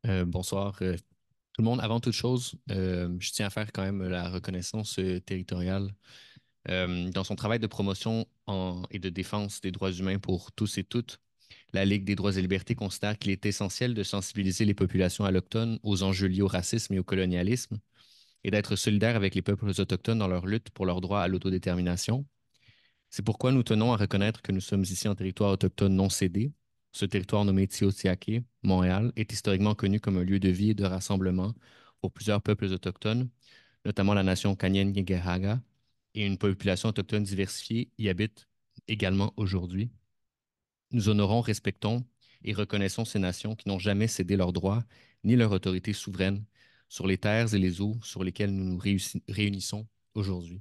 Bonsoir, tout le monde. Avant toute chose, je tiens à faire quand même la reconnaissance territoriale. Dans son travail de promotion et de défense des droits humains pour tous et toutes, la Ligue des droits et libertés considère qu'il est essentiel de sensibiliser les populations allochtones aux enjeux liés au racisme et au colonialisme et d'être solidaire avec les peuples autochtones dans leur lutte pour leur droit à l'autodétermination. C'est pourquoi nous tenons à reconnaître que nous sommes ici en territoire autochtone non cédé. Ce territoire nommé Tiohtià:ke, Montréal, est historiquement connu comme un lieu de vie et de rassemblement pour plusieurs peuples autochtones, notamment la nation Kanien'kehá:ka, et une population autochtone diversifiée y habite également aujourd'hui. Nous honorons, respectons et reconnaissons ces nations qui n'ont jamais cédé leurs droits ni leur autorité souveraine sur les terres et les eaux sur lesquelles nous nous réunissons aujourd'hui.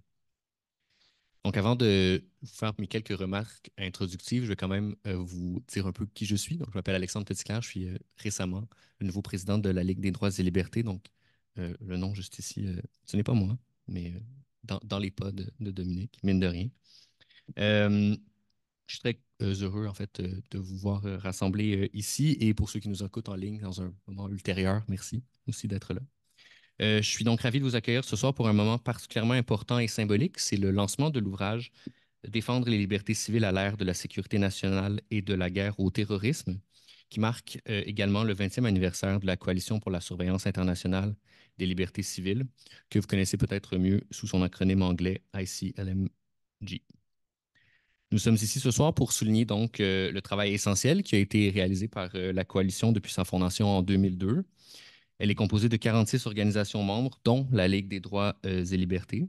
Donc, avant de vous faire mes quelques remarques introductives, je vais quand même vous dire un peu qui je suis. Donc, je m'appelle Alexandre Petitclerc, je suis récemment le nouveau président de la Ligue des droits et libertés. Donc, le nom juste ici, ce n'est pas moi, mais dans les pas de Dominique, mine de rien. Euh, je suis très heureux, en fait, de vous voir rassemblés ici. Et pour ceux qui nous écoutent en ligne dans un moment ultérieur, merci aussi d'être là. Je suis donc ravi de vous accueillir ce soir pour un moment particulièrement important et symbolique. C'est le lancement de l'ouvrage Défendre les libertés civiles à l'ère de la sécurité nationale et de la guerre au terrorisme, qui marque également le 20e anniversaire de la Coalition pour la surveillance internationale des libertés civiles, que vous connaissez peut-être mieux sous son acronyme anglais ICLMG. Nous sommes ici ce soir pour souligner donc le travail essentiel qui a été réalisé par la coalition depuis sa fondation en 2002. Elle est composée de 46 organisations membres, dont la Ligue des droits et libertés.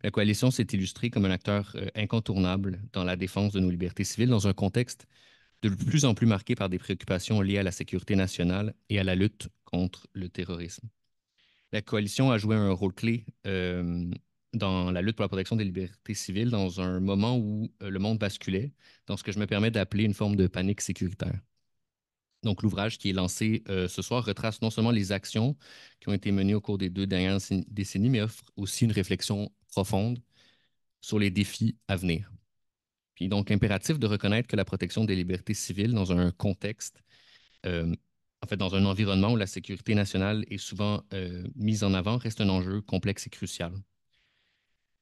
La coalition s'est illustrée comme un acteur incontournable dans la défense de nos libertés civiles dans un contexte de plus en plus marqué par des préoccupations liées à la sécurité nationale et à la lutte contre le terrorisme. La coalition a joué un rôle clé dans la lutte pour la protection des libertés civiles dans un moment où le monde basculait dans ce que je me permets d'appeler une forme de panique sécuritaire. Donc, l'ouvrage qui est lancé ce soir retrace non seulement les actions qui ont été menées au cours des 2 dernières décennies, mais offre aussi une réflexion profonde sur les défis à venir. Puis donc, impératif de reconnaître que la protection des libertés civiles dans un contexte, euh, en fait, dans un environnement où la sécurité nationale est souvent mise en avant, reste un enjeu complexe et crucial.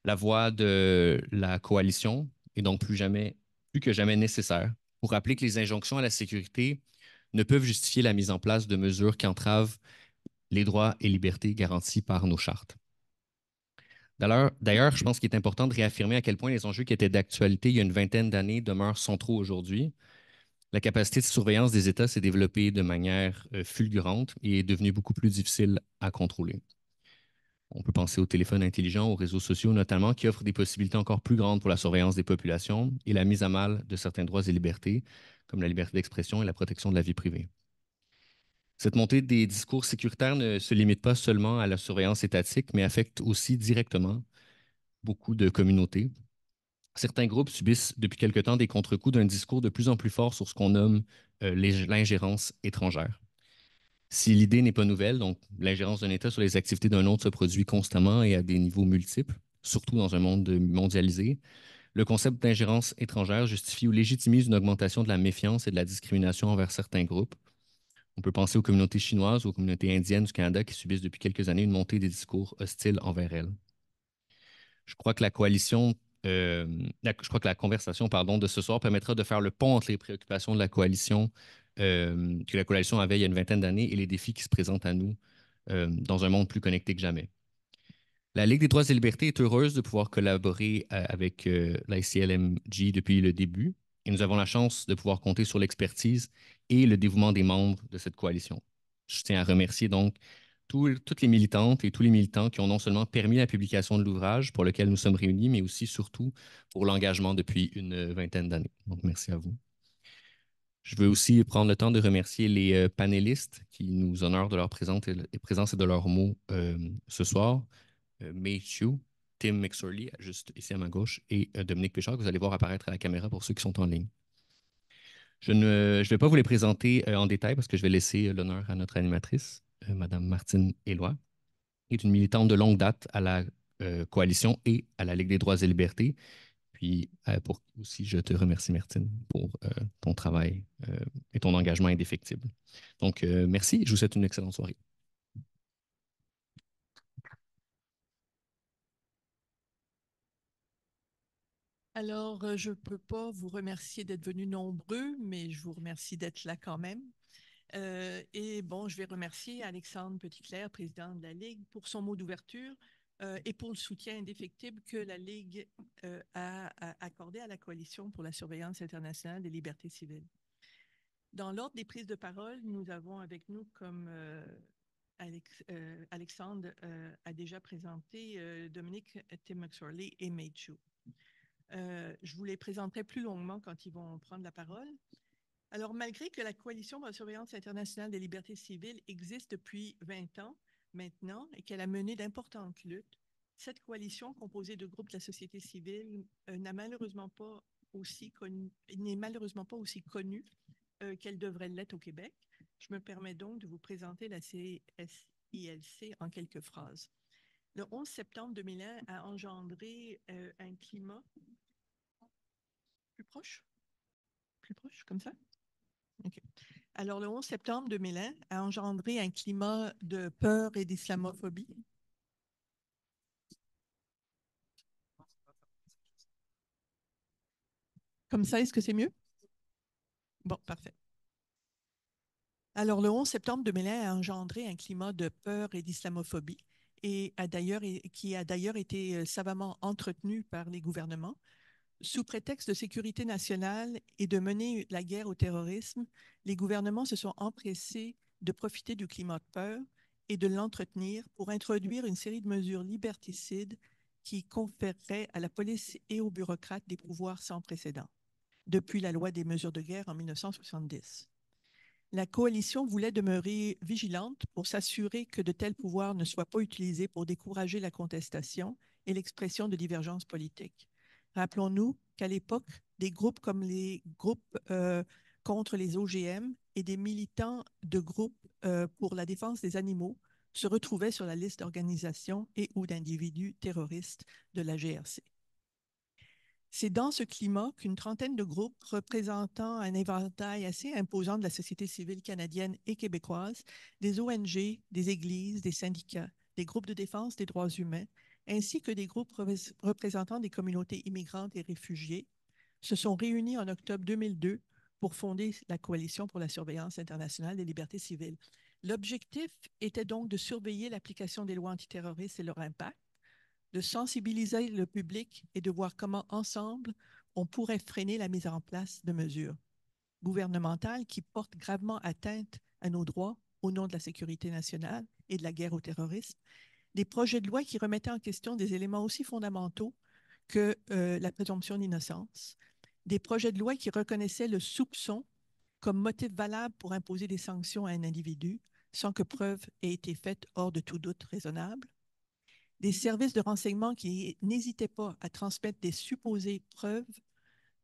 La voix de la coalition est donc plus que jamais nécessaire pour rappeler que les injonctions à la sécurité ne peuvent justifier la mise en place de mesures qui entravent les droits et libertés garantis par nos chartes. D'ailleurs, je pense qu'il est important de réaffirmer à quel point les enjeux qui étaient d'actualité il y a une vingtaine d'années demeurent centraux aujourd'hui. La capacité de surveillance des États s'est développée de manière fulgurante et est devenue beaucoup plus difficile à contrôler. On peut penser aux téléphones intelligents, aux réseaux sociaux notamment, qui offrent des possibilités encore plus grandes pour la surveillance des populations et la mise à mal de certains droits et libertés, comme la liberté d'expression et la protection de la vie privée. Cette montée des discours sécuritaires ne se limite pas seulement à la surveillance étatique, mais affecte aussi directement beaucoup de communautés. Certains groupes subissent depuis quelque temps des contre-coups d'un discours de plus en plus fort sur ce qu'on nomme l'ingérence étrangère. Si l'idée n'est pas nouvelle, donc l'ingérence d'un État sur les activités d'un autre se produit constamment et à des niveaux multiples, surtout dans un monde mondialisé, le concept d'ingérence étrangère justifie ou légitimise une augmentation de la méfiance et de la discrimination envers certains groupes. On peut penser aux communautés chinoises ou aux communautés indiennes du Canada qui subissent depuis quelques années une montée des discours hostiles envers elles. Je crois que je crois que la conversation, pardon, de ce soir permettra de faire le pont entre les préoccupations de la coalition que la coalition avait il y a une vingtaine d'années et les défis qui se présentent à nous dans un monde plus connecté que jamais. La Ligue des droits et libertés est heureuse de pouvoir collaborer avec l'ICLMG depuis le début et nous avons la chance de pouvoir compter sur l'expertise et le dévouement des membres de cette coalition. Je tiens à remercier donc toutes les militantes et tous les militants qui ont non seulement permis la publication de l'ouvrage pour lequel nous sommes réunis, mais aussi surtout pour l'engagement depuis une vingtaine d'années. Donc, merci à vous. Je veux aussi prendre le temps de remercier les panélistes qui nous honorent de leur présence et de leurs mots ce soir. Mei Chiu, Tim McSorley, juste ici à ma gauche, et Dominique Péchard, que vous allez voir apparaître à la caméra pour ceux qui sont en ligne. Je vais pas vous les présenter en détail parce que je vais laisser l'honneur à notre animatrice, Madame Martine Éloi, qui est une militante de longue date à la Coalition et à la Ligue des droits et libertés, Puis pour aussi, je te remercie, Martine, pour ton travail et ton engagement indéfectible. Donc, merci. Je vous souhaite une excellente soirée. Alors, je ne peux pas vous remercier d'être venus nombreux, mais je vous remercie d'être là quand même. Et bon, je vais remercier Alexandre Petitclerc, président de la Ligue, pour son mot d'ouverture et pour le soutien indéfectible que la Ligue a accordé à la Coalition pour la surveillance internationale des libertés civiles. Dans l'ordre des prises de parole, nous avons avec nous, comme Alexandre a déjà présenté, Dominique Tim McSorley et Mei Chu. Je vous les présenterai plus longuement quand ils vont prendre la parole. Alors, malgré que la Coalition pour la surveillance internationale des libertés civiles existe depuis 20 ans maintenant et qu'elle a mené d'importantes luttes, cette coalition composée de groupes de la société civile n'est malheureusement pas aussi connue qu'elle devrait l'être au Québec. Je me permets donc de vous présenter la CSILC en quelques phrases. Le 11 septembre 2001 a engendré un climat plus proche, comme ça? OK. Alors, le 11 septembre 2001 a engendré un climat de peur et d'islamophobie. Comme ça, est-ce que c'est mieux? Bon, parfait. Alors, le 11 septembre 2001 a engendré un climat de peur et d'islamophobie qui a d'ailleurs été savamment entretenu par les gouvernements. Sous prétexte de sécurité nationale et de mener la guerre au terrorisme, les gouvernements se sont empressés de profiter du climat de peur et de l'entretenir pour introduire une série de mesures liberticides qui conféreraient à la police et aux bureaucrates des pouvoirs sans précédent, depuis la loi des mesures de guerre en 1970. La coalition voulait demeurer vigilante pour s'assurer que de tels pouvoirs ne soient pas utilisés pour décourager la contestation et l'expression de divergences politiques. Rappelons-nous qu'à l'époque, des groupes comme les groupes contre les OGM et des militants de groupes pour la défense des animaux se retrouvaient sur la liste d'organisations et ou d'individus terroristes de la GRC. C'est dans ce climat qu'une trentaine de groupes représentant un éventail assez imposant de la société civile canadienne et québécoise, des ONG, des églises, des syndicats, des groupes de défense des droits humains, ainsi que des groupes représentant des communautés immigrantes et réfugiées, se sont réunis en octobre 2002 pour fonder la Coalition pour la surveillance internationale des libertés civiles. L'objectif était donc de surveiller l'application des lois antiterroristes et leur impact, de sensibiliser le public et de voir comment, ensemble, on pourrait freiner la mise en place de mesures gouvernementales qui portent gravement atteinte à nos droits au nom de la sécurité nationale et de la guerre au terrorisme, des projets de loi qui remettaient en question des éléments aussi fondamentaux que la présomption d'innocence, des projets de loi qui reconnaissaient le soupçon comme motif valable pour imposer des sanctions à un individu sans que preuve ait été faite hors de tout doute raisonnable, des services de renseignement qui n'hésitaient pas à transmettre des supposées preuves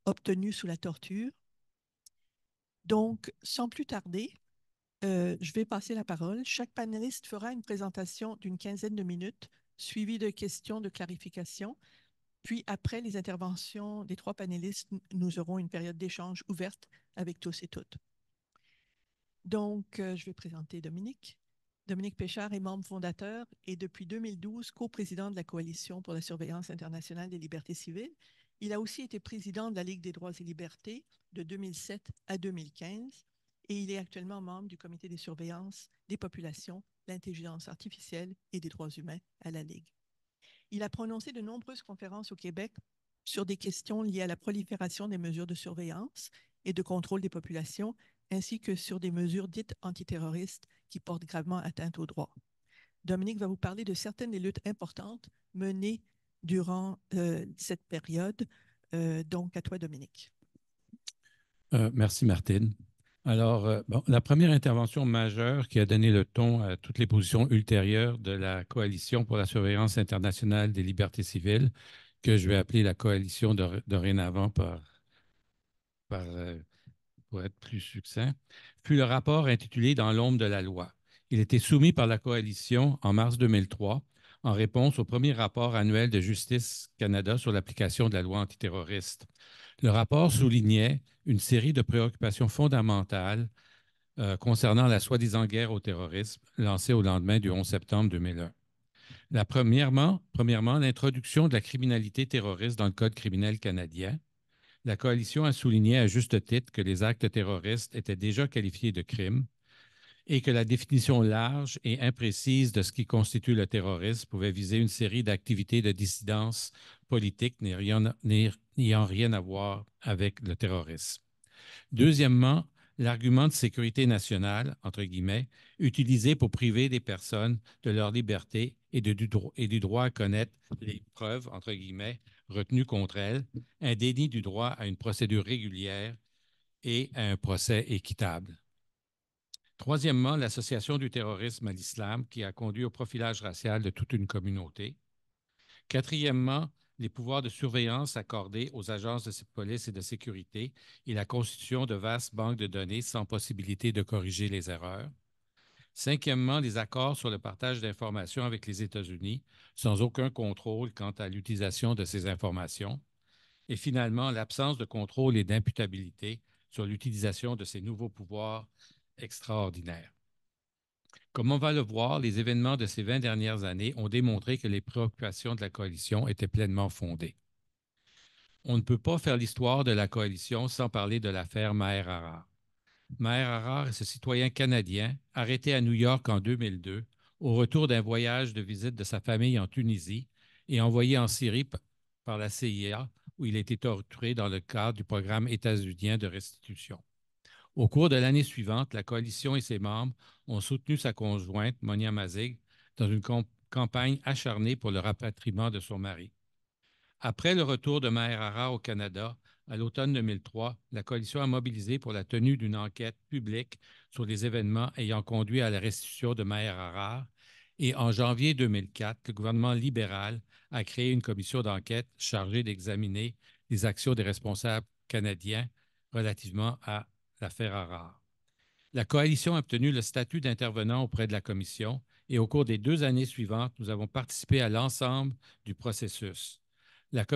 obtenues sous la torture. Donc, sans plus tarder, je vais passer la parole. Chaque panéliste fera une présentation d'une quinzaine de minutes, suivie de questions de clarification. Puis, après les interventions des trois panélistes, nous aurons une période d'échange ouverte avec tous et toutes. Donc, je vais présenter Dominique. Dominique Péchard est membre fondateur et depuis 2012 coprésident de la Coalition pour la surveillance internationale des libertés civiles. Il a aussi été président de la Ligue des droits et libertés de 2007 à 2015 et il est actuellement membre du comité des surveillances des populations, l'intelligence artificielle et des droits humains à la Ligue. Il a prononcé de nombreuses conférences au Québec sur des questions liées à la prolifération des mesures de surveillance et de contrôle des populations, ainsi que sur des mesures dites antiterroristes qui portent gravement atteinte aux droits. Dominique va vous parler de certaines des luttes importantes menées durant cette période. Donc, à toi, Dominique. Merci, Martine. Alors, bon, la première intervention majeure qui a donné le ton à toutes les positions ultérieures de la Coalition pour la surveillance internationale des libertés civiles, que je vais appeler la coalition dorénavant pour être plus succinct, fut le rapport intitulé Dans l'ombre de la loi. Il était soumis par la coalition en mars 2003 en réponse au premier rapport annuel de Justice Canada sur l'application de la loi antiterroriste. Le rapport soulignait une série de préoccupations fondamentales concernant la soi-disant guerre au terrorisme lancée au lendemain du 11 septembre 2001. Premièrement, l'introduction de la criminalité terroriste dans le Code criminel canadien. La coalition a souligné à juste titre que les actes terroristes étaient déjà qualifiés de crimes et que la définition large et imprécise de ce qui constitue le terrorisme pouvait viser une série d'activités de dissidence politique n'ayant rien à voir avec le terrorisme. Deuxièmement, l'argument de sécurité nationale, entre guillemets, utilisé pour priver des personnes de leur liberté et du droit à connaître les preuves, entre guillemets, retenues contre elles, un déni du droit à une procédure régulière et à un procès équitable. Troisièmement, l'association du terrorisme à l'islam qui a conduit au profilage racial de toute une communauté. Quatrièmement, les pouvoirs de surveillance accordés aux agences de police et de sécurité et la constitution de vastes banques de données sans possibilité de corriger les erreurs. Cinquièmement, les accords sur le partage d'informations avec les États-Unis sans aucun contrôle quant à l'utilisation de ces informations. Et finalement, l'absence de contrôle et d'imputabilité sur l'utilisation de ces nouveaux pouvoirs extraordinaires. Comme on va le voir, les événements de ces 20 dernières années ont démontré que les préoccupations de la coalition étaient pleinement fondées. On ne peut pas faire l'histoire de la coalition sans parler de l'affaire Maher Arar. Maher Arar est ce citoyen canadien arrêté à New York en 2002 au retour d'un voyage de visite de sa famille en Tunisie et envoyé en Syrie par la CIA où il a été torturé dans le cadre du programme états-unien de restitution. Au cours de l'année suivante, la coalition et ses membres ont soutenu sa conjointe, Monia Mazig, dans une campagne acharnée pour le rapatriement de son mari. Après le retour de Maher Arar au Canada, à l'automne 2003, la coalition a mobilisé pour la tenue d'une enquête publique sur les événements ayant conduit à la restitution de Maher Arar. Et en janvier 2004, le gouvernement libéral a créé une commission d'enquête chargée d'examiner les actions des responsables canadiens relativement à l'affaire Arar. La coalition a obtenu le statut d'intervenant auprès de la commission et au cours des 2 années suivantes, nous avons participé à l'ensemble du processus. La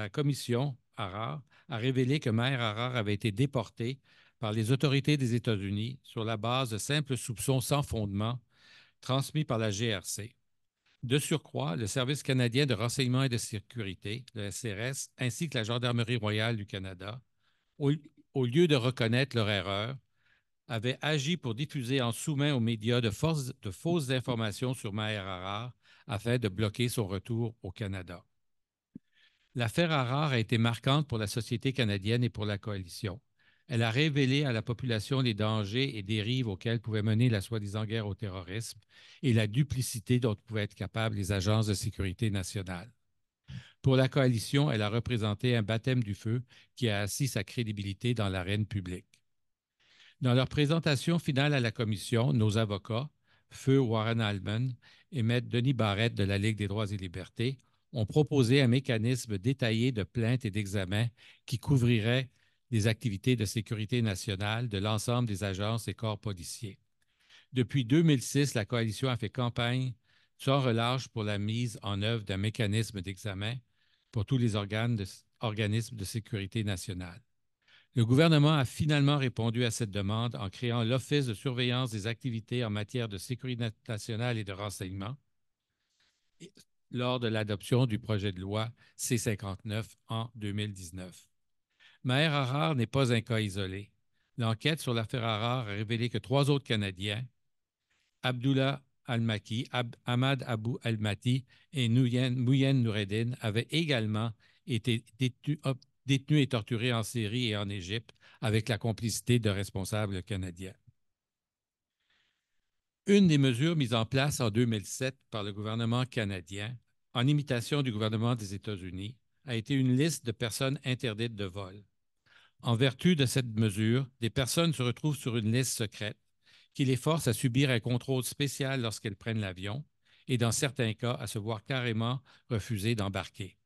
commission Arar a révélé que Maher Arar avait été déporté par les autorités des États-Unis sur la base de simples soupçons sans fondement transmis par la GRC. De surcroît, le Service canadien de renseignement et de sécurité, le SRS, ainsi que la Gendarmerie royale du Canada, au lieu de reconnaître leur erreur, avaient agi pour diffuser en sous-main aux médias de fausses informations sur Maher Arar afin de bloquer son retour au Canada. L'affaire Arar a été marquante pour la société canadienne et pour la coalition. Elle a révélé à la population les dangers et dérives auxquels pouvait mener la soi-disant guerre au terrorisme et la duplicité dont pouvaient être capables les agences de sécurité nationale. Pour la coalition, elle a représenté un baptême du feu qui a assis sa crédibilité dans l'arène publique. Dans leur présentation finale à la commission, nos avocats, Feu Warren Allman et Maître Denis Barrette de la Ligue des droits et libertés, ont proposé un mécanisme détaillé de plainte et d'examen qui couvrirait les activités de sécurité nationale de l'ensemble des agences et corps policiers. Depuis 2006, la coalition a fait campagne sans relâche pour la mise en œuvre d'un mécanisme d'examen pour tous les organismes de sécurité nationale. Le gouvernement a finalement répondu à cette demande en créant l'Office de surveillance des activités en matière de sécurité nationale et de renseignement lors de l'adoption du projet de loi C-59 en 2019. Maher Arar n'est pas un cas isolé. L'enquête sur l'affaire Arar a révélé que 3 autres Canadiens, Abdullah Al-Maki, Ahmad Abou Al-Mati et Mouyen Noureddin, avaient également été détenus et torturés en Syrie et en Égypte avec la complicité de responsables canadiens. Une des mesures mises en place en 2007 par le gouvernement canadien, en imitation du gouvernement des États-Unis, a été une liste de personnes interdites de vol. En vertu de cette mesure, des personnes se retrouvent sur une liste secrète qui les force à subir un contrôle spécial lorsqu'elles prennent l'avion et, dans certains cas, à se voir carrément refuser d'embarquer.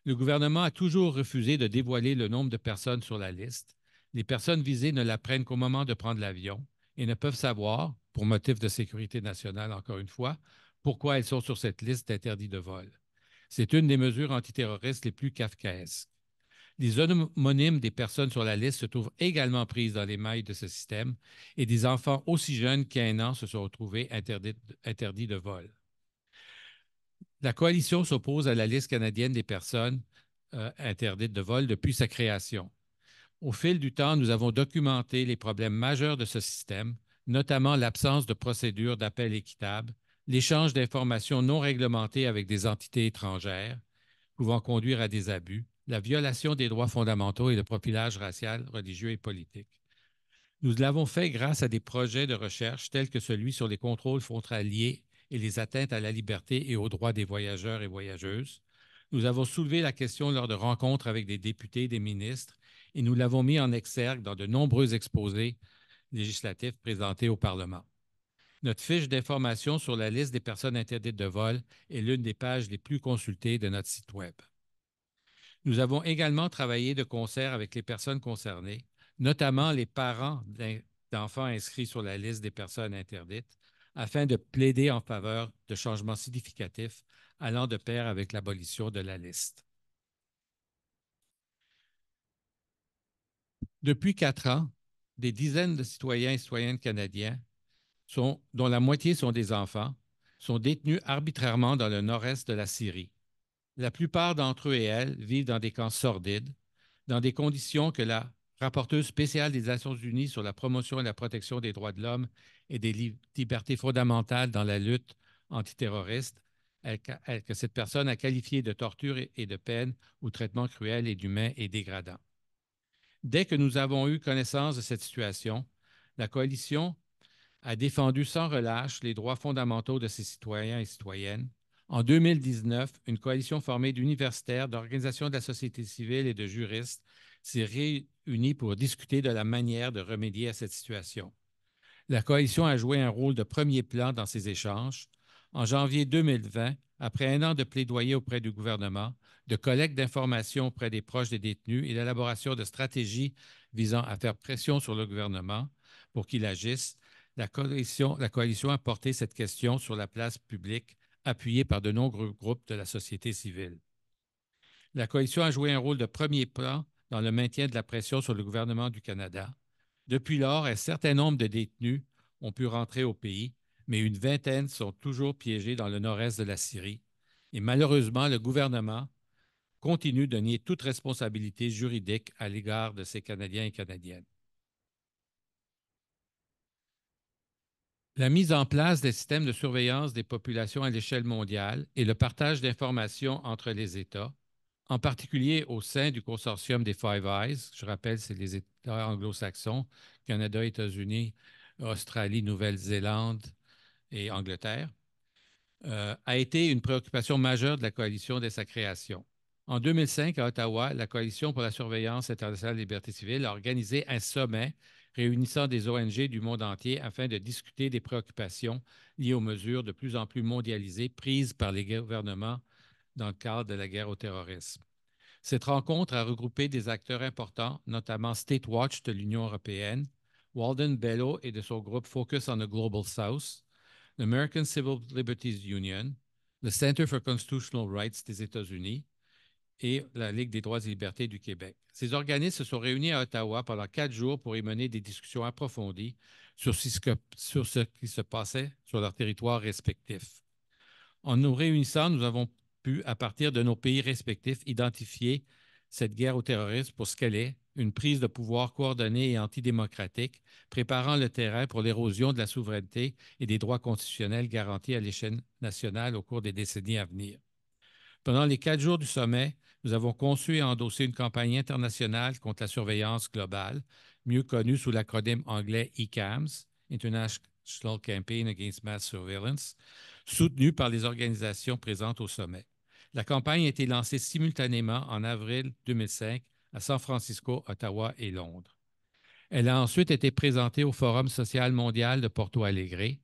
Le gouvernement a toujours refusé de dévoiler le nombre de personnes sur la liste. Les personnes visées ne l'apprennent qu'au moment de prendre l'avion et ne peuvent savoir, pour motif de sécurité nationale encore une fois, pourquoi elles sont sur cette liste d'interdits de vol. C'est une des mesures antiterroristes les plus kafkaesques. Les homonymes des personnes sur la liste se trouvent également prises dans les mailles de ce système et des enfants aussi jeunes qu'1 an se sont retrouvés interdits de vol. La coalition s'oppose à la liste canadienne des personnes interdites de vol depuis sa création. Au fil du temps, nous avons documenté les problèmes majeurs de ce système, notamment l'absence de procédures d'appel équitable, l'échange d'informations non réglementées avec des entités étrangères, pouvant conduire à des abus, la violation des droits fondamentaux et le profilage racial, religieux et politique. Nous l'avons fait grâce à des projets de recherche tels que celui sur les contrôles frontaliers et les atteintes à la liberté et aux droits des voyageurs et voyageuses. Nous avons soulevé la question lors de rencontres avec des députés et des ministres et nous l'avons mis en exergue dans de nombreux exposés législatifs présentés au Parlement. Notre fiche d'information sur la liste des personnes interdites de vol est l'une des pages les plus consultées de notre site Web. Nous avons également travaillé de concert avec les personnes concernées, notamment les parents d'enfants inscrits sur la liste des personnes interdites, afin de plaider en faveur de changements significatifs allant de pair avec l'abolition de la liste. Depuis 4 ans, des dizaines de citoyens et citoyennes canadiens, dont la moitié sont des enfants, sont détenus arbitrairement dans le nord-est de la Syrie. La plupart d'entre eux et elles vivent dans des camps sordides, dans des conditions que la rapporteuse spéciale des Nations unies sur la promotion et la protection des droits de l'homme et des libertés fondamentales dans la lutte antiterroriste, que cette personne a qualifié de torture et de peine ou traitement cruel et inhumain et dégradant. Dès que nous avons eu connaissance de cette situation, la Coalition a défendu sans relâche les droits fondamentaux de ses citoyens et citoyennes. En 2019, une coalition formée d'universitaires, d'organisations de la société civile et de juristes s'est réunie pour discuter de la manière de remédier à cette situation. La coalition a joué un rôle de premier plan dans ces échanges. En janvier 2020, après 1 an de plaidoyer auprès du gouvernement, de collecte d'informations auprès des proches des détenus et d'élaboration de stratégies visant à faire pression sur le gouvernement pour qu'il agisse, la coalition a porté cette question sur la place publique, appuyée par de nombreux groupes de la société civile. La coalition a joué un rôle de premier plan dans le maintien de la pression sur le gouvernement du Canada. Depuis lors, un certain nombre de détenus ont pu rentrer au pays, mais une vingtaine sont toujours piégés dans le nord-est de la Syrie. Et malheureusement, le gouvernement continue de nier toute responsabilité juridique à l'égard de ces Canadiens et Canadiennes. La mise en place des systèmes de surveillance des populations à l'échelle mondiale et le partage d'informations entre les États, en particulier au sein du consortium des Five Eyes, je rappelle, c'est les États anglo-saxons, Canada, États-Unis, Australie, Nouvelle-Zélande et Angleterre, a été une préoccupation majeure de la coalition dès sa création. En 2005, à Ottawa, la Coalition pour la surveillance internationale des libertés civiles a organisé un sommet réunissant des ONG du monde entier afin de discuter des préoccupations liées aux mesures de plus en plus mondialisées prises par les gouvernements dans le cadre de la guerre au terrorisme. Cette rencontre a regroupé des acteurs importants, notamment State Watch de l'Union européenne, Walden Bello et de son groupe Focus on the Global South, l'American Civil Liberties Union, le Center for Constitutional Rights des États-Unis et la Ligue des droits et libertés du Québec. Ces organismes se sont réunis à Ottawa pendant 4 jours pour y mener des discussions approfondies sur ce qui se passait sur leurs territoires respectifs. En nous réunissant, nous avons pu, à partir de nos pays respectifs, identifier cette guerre au terrorisme pour ce qu'elle est, une prise de pouvoir coordonnée et antidémocratique, préparant le terrain pour l'érosion de la souveraineté et des droits constitutionnels garantis à l'échelle nationale au cours des décennies à venir. Pendant les 4 jours du sommet, nous avons conçu et endossé une campagne internationale contre la surveillance globale, mieux connue sous l'acronyme anglais ICAMS, International Campaign Against Mass Surveillance, soutenue par les organisations présentes au sommet. La campagne a été lancée simultanément en avril 2005 à San Francisco, Ottawa et Londres. Elle a ensuite été présentée au Forum social mondial de Porto Alegre.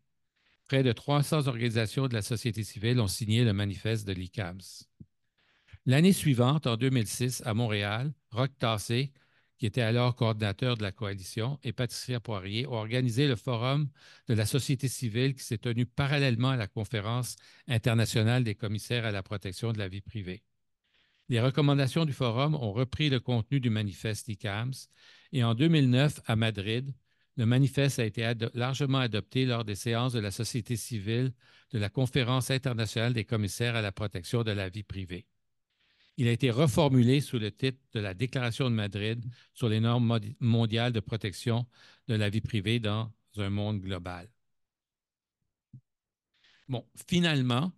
Près de 300 organisations de la société civile ont signé le manifeste de l'ICAMS. L'année suivante, en 2006, à Montréal, Roch Tassé, qui était alors coordinateur de la coalition, et Patricia Poirier ont organisé le forum de la société civile qui s'est tenu parallèlement à la conférence internationale des commissaires à la protection de la vie privée. Les recommandations du forum ont repris le contenu du manifeste ICAMS et en 2009, à Madrid, le manifeste a été largement adopté lors des séances de la société civile de la conférence internationale des commissaires à la protection de la vie privée. Il a été reformulé sous le titre de la Déclaration de Madrid sur les normes mondiales de protection de la vie privée dans un monde global. Bon, finalement,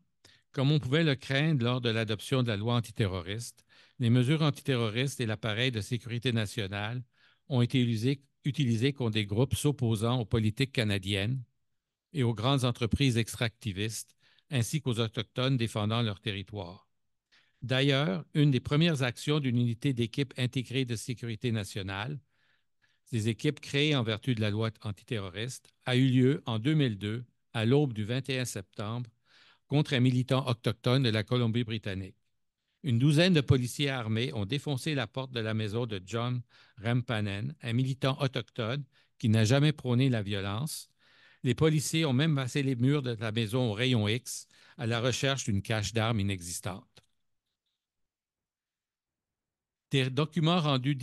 comme on pouvait le craindre lors de l'adoption de la loi antiterroriste, les mesures antiterroristes et l'appareil de sécurité nationale ont été utilisés contre des groupes s'opposant aux politiques canadiennes et aux grandes entreprises extractivistes, ainsi qu'aux Autochtones défendant leur territoire. D'ailleurs, une des premières actions d'une unité d'équipe intégrée de sécurité nationale, des équipes créées en vertu de la loi antiterroriste, a eu lieu en 2002, à l'aube du 21 septembre, contre un militant autochtone de la Colombie-Britannique. Une douzaine de policiers armés ont défoncé la porte de la maison de John Rampanen, un militant autochtone qui n'a jamais prôné la violence. Les policiers ont même passé les murs de la maison au rayon X à la recherche d'une cache d'armes inexistante. Des documents rendus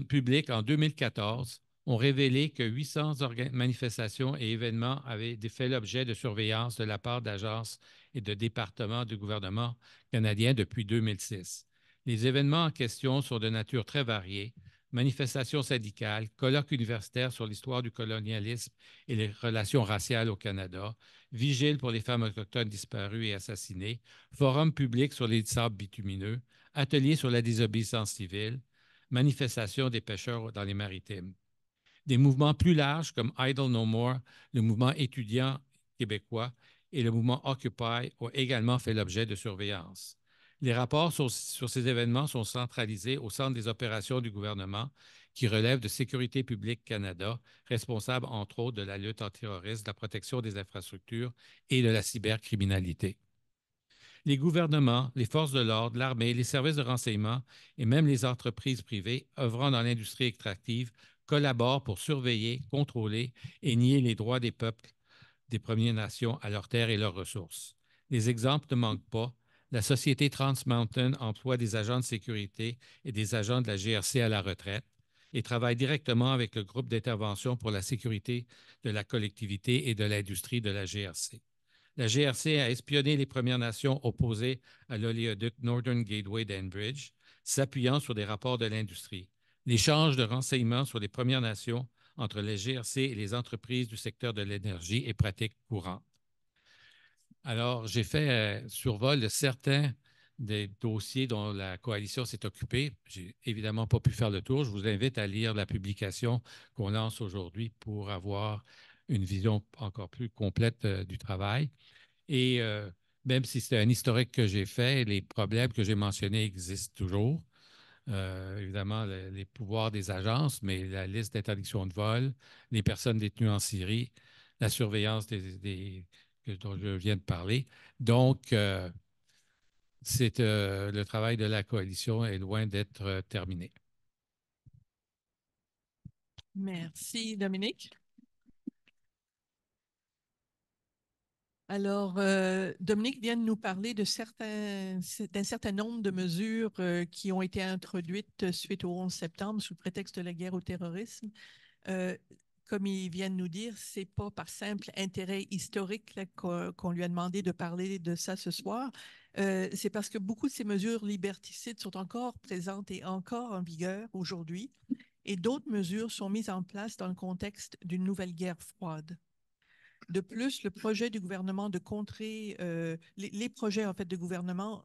publics en 2014 ont révélé que 800 manifestations et événements avaient fait l'objet de surveillance de la part d'agences et de départements du gouvernement canadien depuis 2006. Les événements en question sont de nature très variée: manifestations syndicales, colloques universitaires sur l'histoire du colonialisme et les relations raciales au Canada, vigiles pour les femmes autochtones disparues et assassinées, forums publics sur les sables bitumineux, ateliers sur la désobéissance civile, manifestations des pêcheurs dans les maritimes. Des mouvements plus larges comme Idle No More, le mouvement étudiant québécois et le mouvement Occupy ont également fait l'objet de surveillance. Les rapports sur ces événements sont centralisés au Centre des opérations du gouvernement qui relève de Sécurité publique Canada, responsable entre autres de la lutte antiterroriste, de la protection des infrastructures et de la cybercriminalité. Les gouvernements, les forces de l'ordre, l'armée, les services de renseignement et même les entreprises privées œuvrant dans l'industrie extractive collaborent pour surveiller, contrôler et nier les droits des peuples des Premières Nations à leurs terres et leurs ressources. Les exemples ne manquent pas. La société Trans Mountain emploie des agents de sécurité et des agents de la GRC à la retraite et travaille directement avec le groupe d'intervention pour la sécurité de la collectivité et de l'industrie de la GRC. La GRC a espionné les Premières Nations opposées à l'oléoduc Northern Gateway d'Enbridge, s'appuyant sur des rapports de l'industrie. L'échange de renseignements sur les Premières Nations entre les GRC et les entreprises du secteur de l'énergie est pratique courante. Alors, j'ai fait survol de certains des dossiers dont la coalition s'est occupée. Je n'ai évidemment pas pu faire le tour. Je vous invite à lire la publication qu'on lance aujourd'hui pour avoir une vision encore plus complète du travail. Et même si c'est un historique que j'ai fait, les problèmes que j'ai mentionnés existent toujours. Évidemment, les pouvoirs des agences, mais la liste d'interdiction de vol, les personnes détenues en Syrie, la surveillance dont je viens de parler. Donc, le travail de la coalition est loin d'être terminé. Merci, Dominique. Alors, Dominique vient de nous parler d'un certain nombre de mesures qui ont été introduites suite au 11 septembre sous prétexte de la guerre au terrorisme. Comme il vient de nous dire, ce n'est pas par simple intérêt historique qu'on lui a demandé de parler de ça ce soir. C'est parce que beaucoup de ces mesures liberticides sont encore présentes et encore en vigueur aujourd'hui, et d'autres mesures sont mises en place dans le contexte d'une nouvelle guerre froide. De plus, le projet du gouvernement de contrer, les projets en fait de gouvernement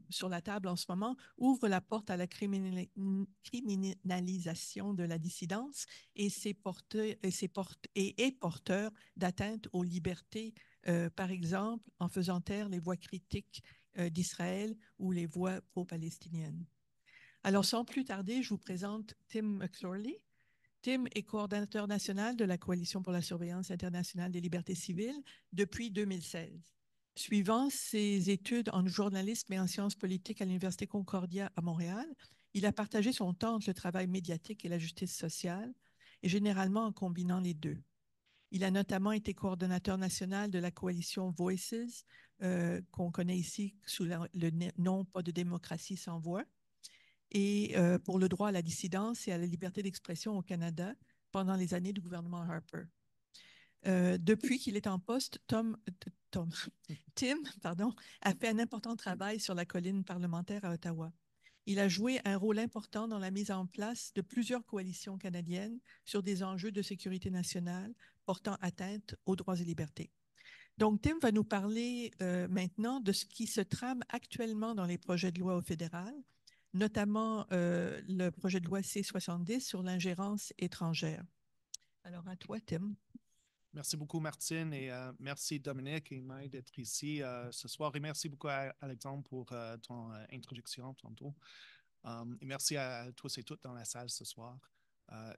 sur la table en ce moment ouvrent la porte à la criminalisation de la dissidence et est porteur d'atteinte aux libertés, par exemple en faisant taire les voix critiques d'Israël ou les voix pro-palestiniennes. Alors, sans plus tarder, je vous présente Tim McClorley. Tim est coordonnateur national de la Coalition pour la surveillance internationale des libertés civiles depuis 2016. Suivant ses études en journalisme et en sciences politiques à l'Université Concordia à Montréal, Il a partagé son temps entre le travail médiatique et la justice sociale, et généralement en combinant les deux. Il a notamment été coordonnateur national de la coalition Voices, qu'on connaît ici sous le nom Pas de démocratie sans voix, et pour le droit à la dissidence et à la liberté d'expression au Canada pendant les années du gouvernement Harper. Depuis qu'il est en poste, Tim a fait un important travail sur la colline parlementaire à Ottawa. Il a joué un rôle important dans la mise en place de plusieurs coalitions canadiennes sur des enjeux de sécurité nationale portant atteinte aux droits et libertés. Donc, Tim va nous parler maintenant de ce qui se trame actuellement dans les projets de loi au fédéral, notamment le projet de loi C-70 sur l'ingérence étrangère. Alors, à toi, Tim. Merci beaucoup, Martine, et merci, Dominique et Maï, d'être ici ce soir. Et merci beaucoup, Alexandre, pour ton introduction tantôt. Et merci à tous et toutes dans la salle ce soir.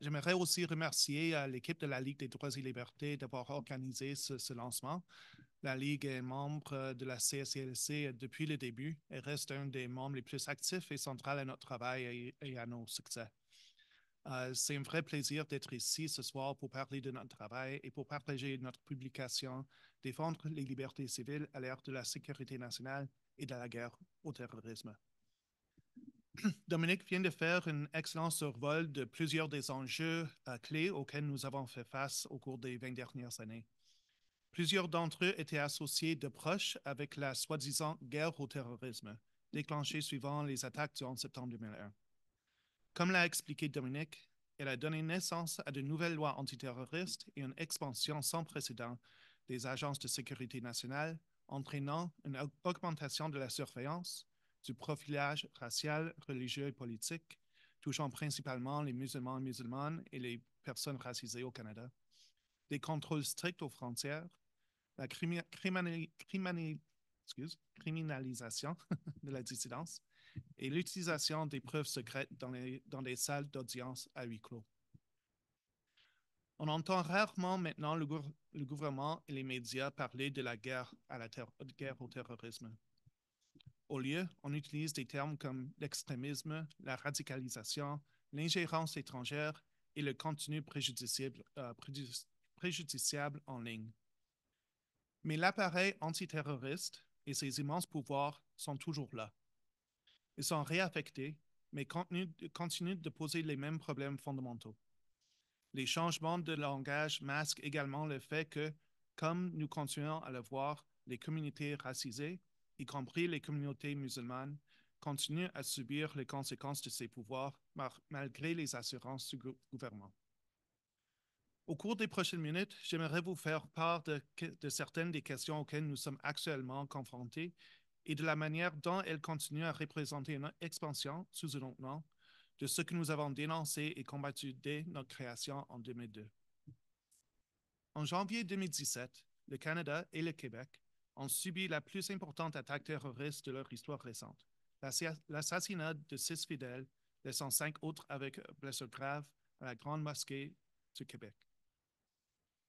J'aimerais aussi remercier l'équipe de la Ligue des droits et libertés d'avoir organisé ce lancement. La Ligue est membre de la CSCLC depuis le début et reste un des membres les plus actifs et central à notre travail et à nos succès. C'est un vrai plaisir d'être ici ce soir pour parler de notre travail et pour partager notre publication « Défendre les libertés civiles à l'ère de la sécurité nationale et de la guerre au terrorisme ». Dominique vient de faire un excellent survol de plusieurs des enjeux clés auxquels nous avons fait face au cours des 20 dernières années. Plusieurs d'entre eux étaient associés de proche avec la soi-disant guerre au terrorisme, déclenchée suivant les attaques du 11 septembre 2001. Comme l'a expliqué Dominique, elle a donné naissance à de nouvelles lois antiterroristes et une expansion sans précédent des agences de sécurité nationale, entraînant une augmentation de la surveillance, du profilage racial, religieux et politique, touchant principalement les musulmans et musulmanes et les personnes racisées au Canada, des contrôles stricts aux frontières, la criminalisation de la dissidence, et l'utilisation des preuves secrètes dans les salles d'audience à huis clos. On entend rarement maintenant le gouvernement et les médias parler de la guerre au terrorisme. Au lieu, on utilise des termes comme l'extrémisme, la radicalisation, l'ingérence étrangère et le contenu préjudiciable en ligne. Mais l'appareil antiterroriste et ses immenses pouvoirs sont toujours là. Ils sont réaffectés, mais continuent de poser les mêmes problèmes fondamentaux. Les changements de langage masquent également le fait que, comme nous continuons à le voir, les communautés racisées, y compris les communautés musulmanes, continuent à subir les conséquences de ces pouvoirs malgré les assurances du gouvernement. Au cours des prochaines minutes, j'aimerais vous faire part de certaines des questions auxquelles nous sommes actuellement confrontés et de la manière dont elles continuent à représenter une expansion, sous un autre nom, de ce que nous avons dénoncé et combattu dès notre création en 2002. En janvier 2017, le Canada et le Québec ont subi la plus importante attaque terroriste de leur histoire récente, l'assassinat de 6 fidèles, laissant 5 autres avec blessures graves à la Grande Mosquée du Québec.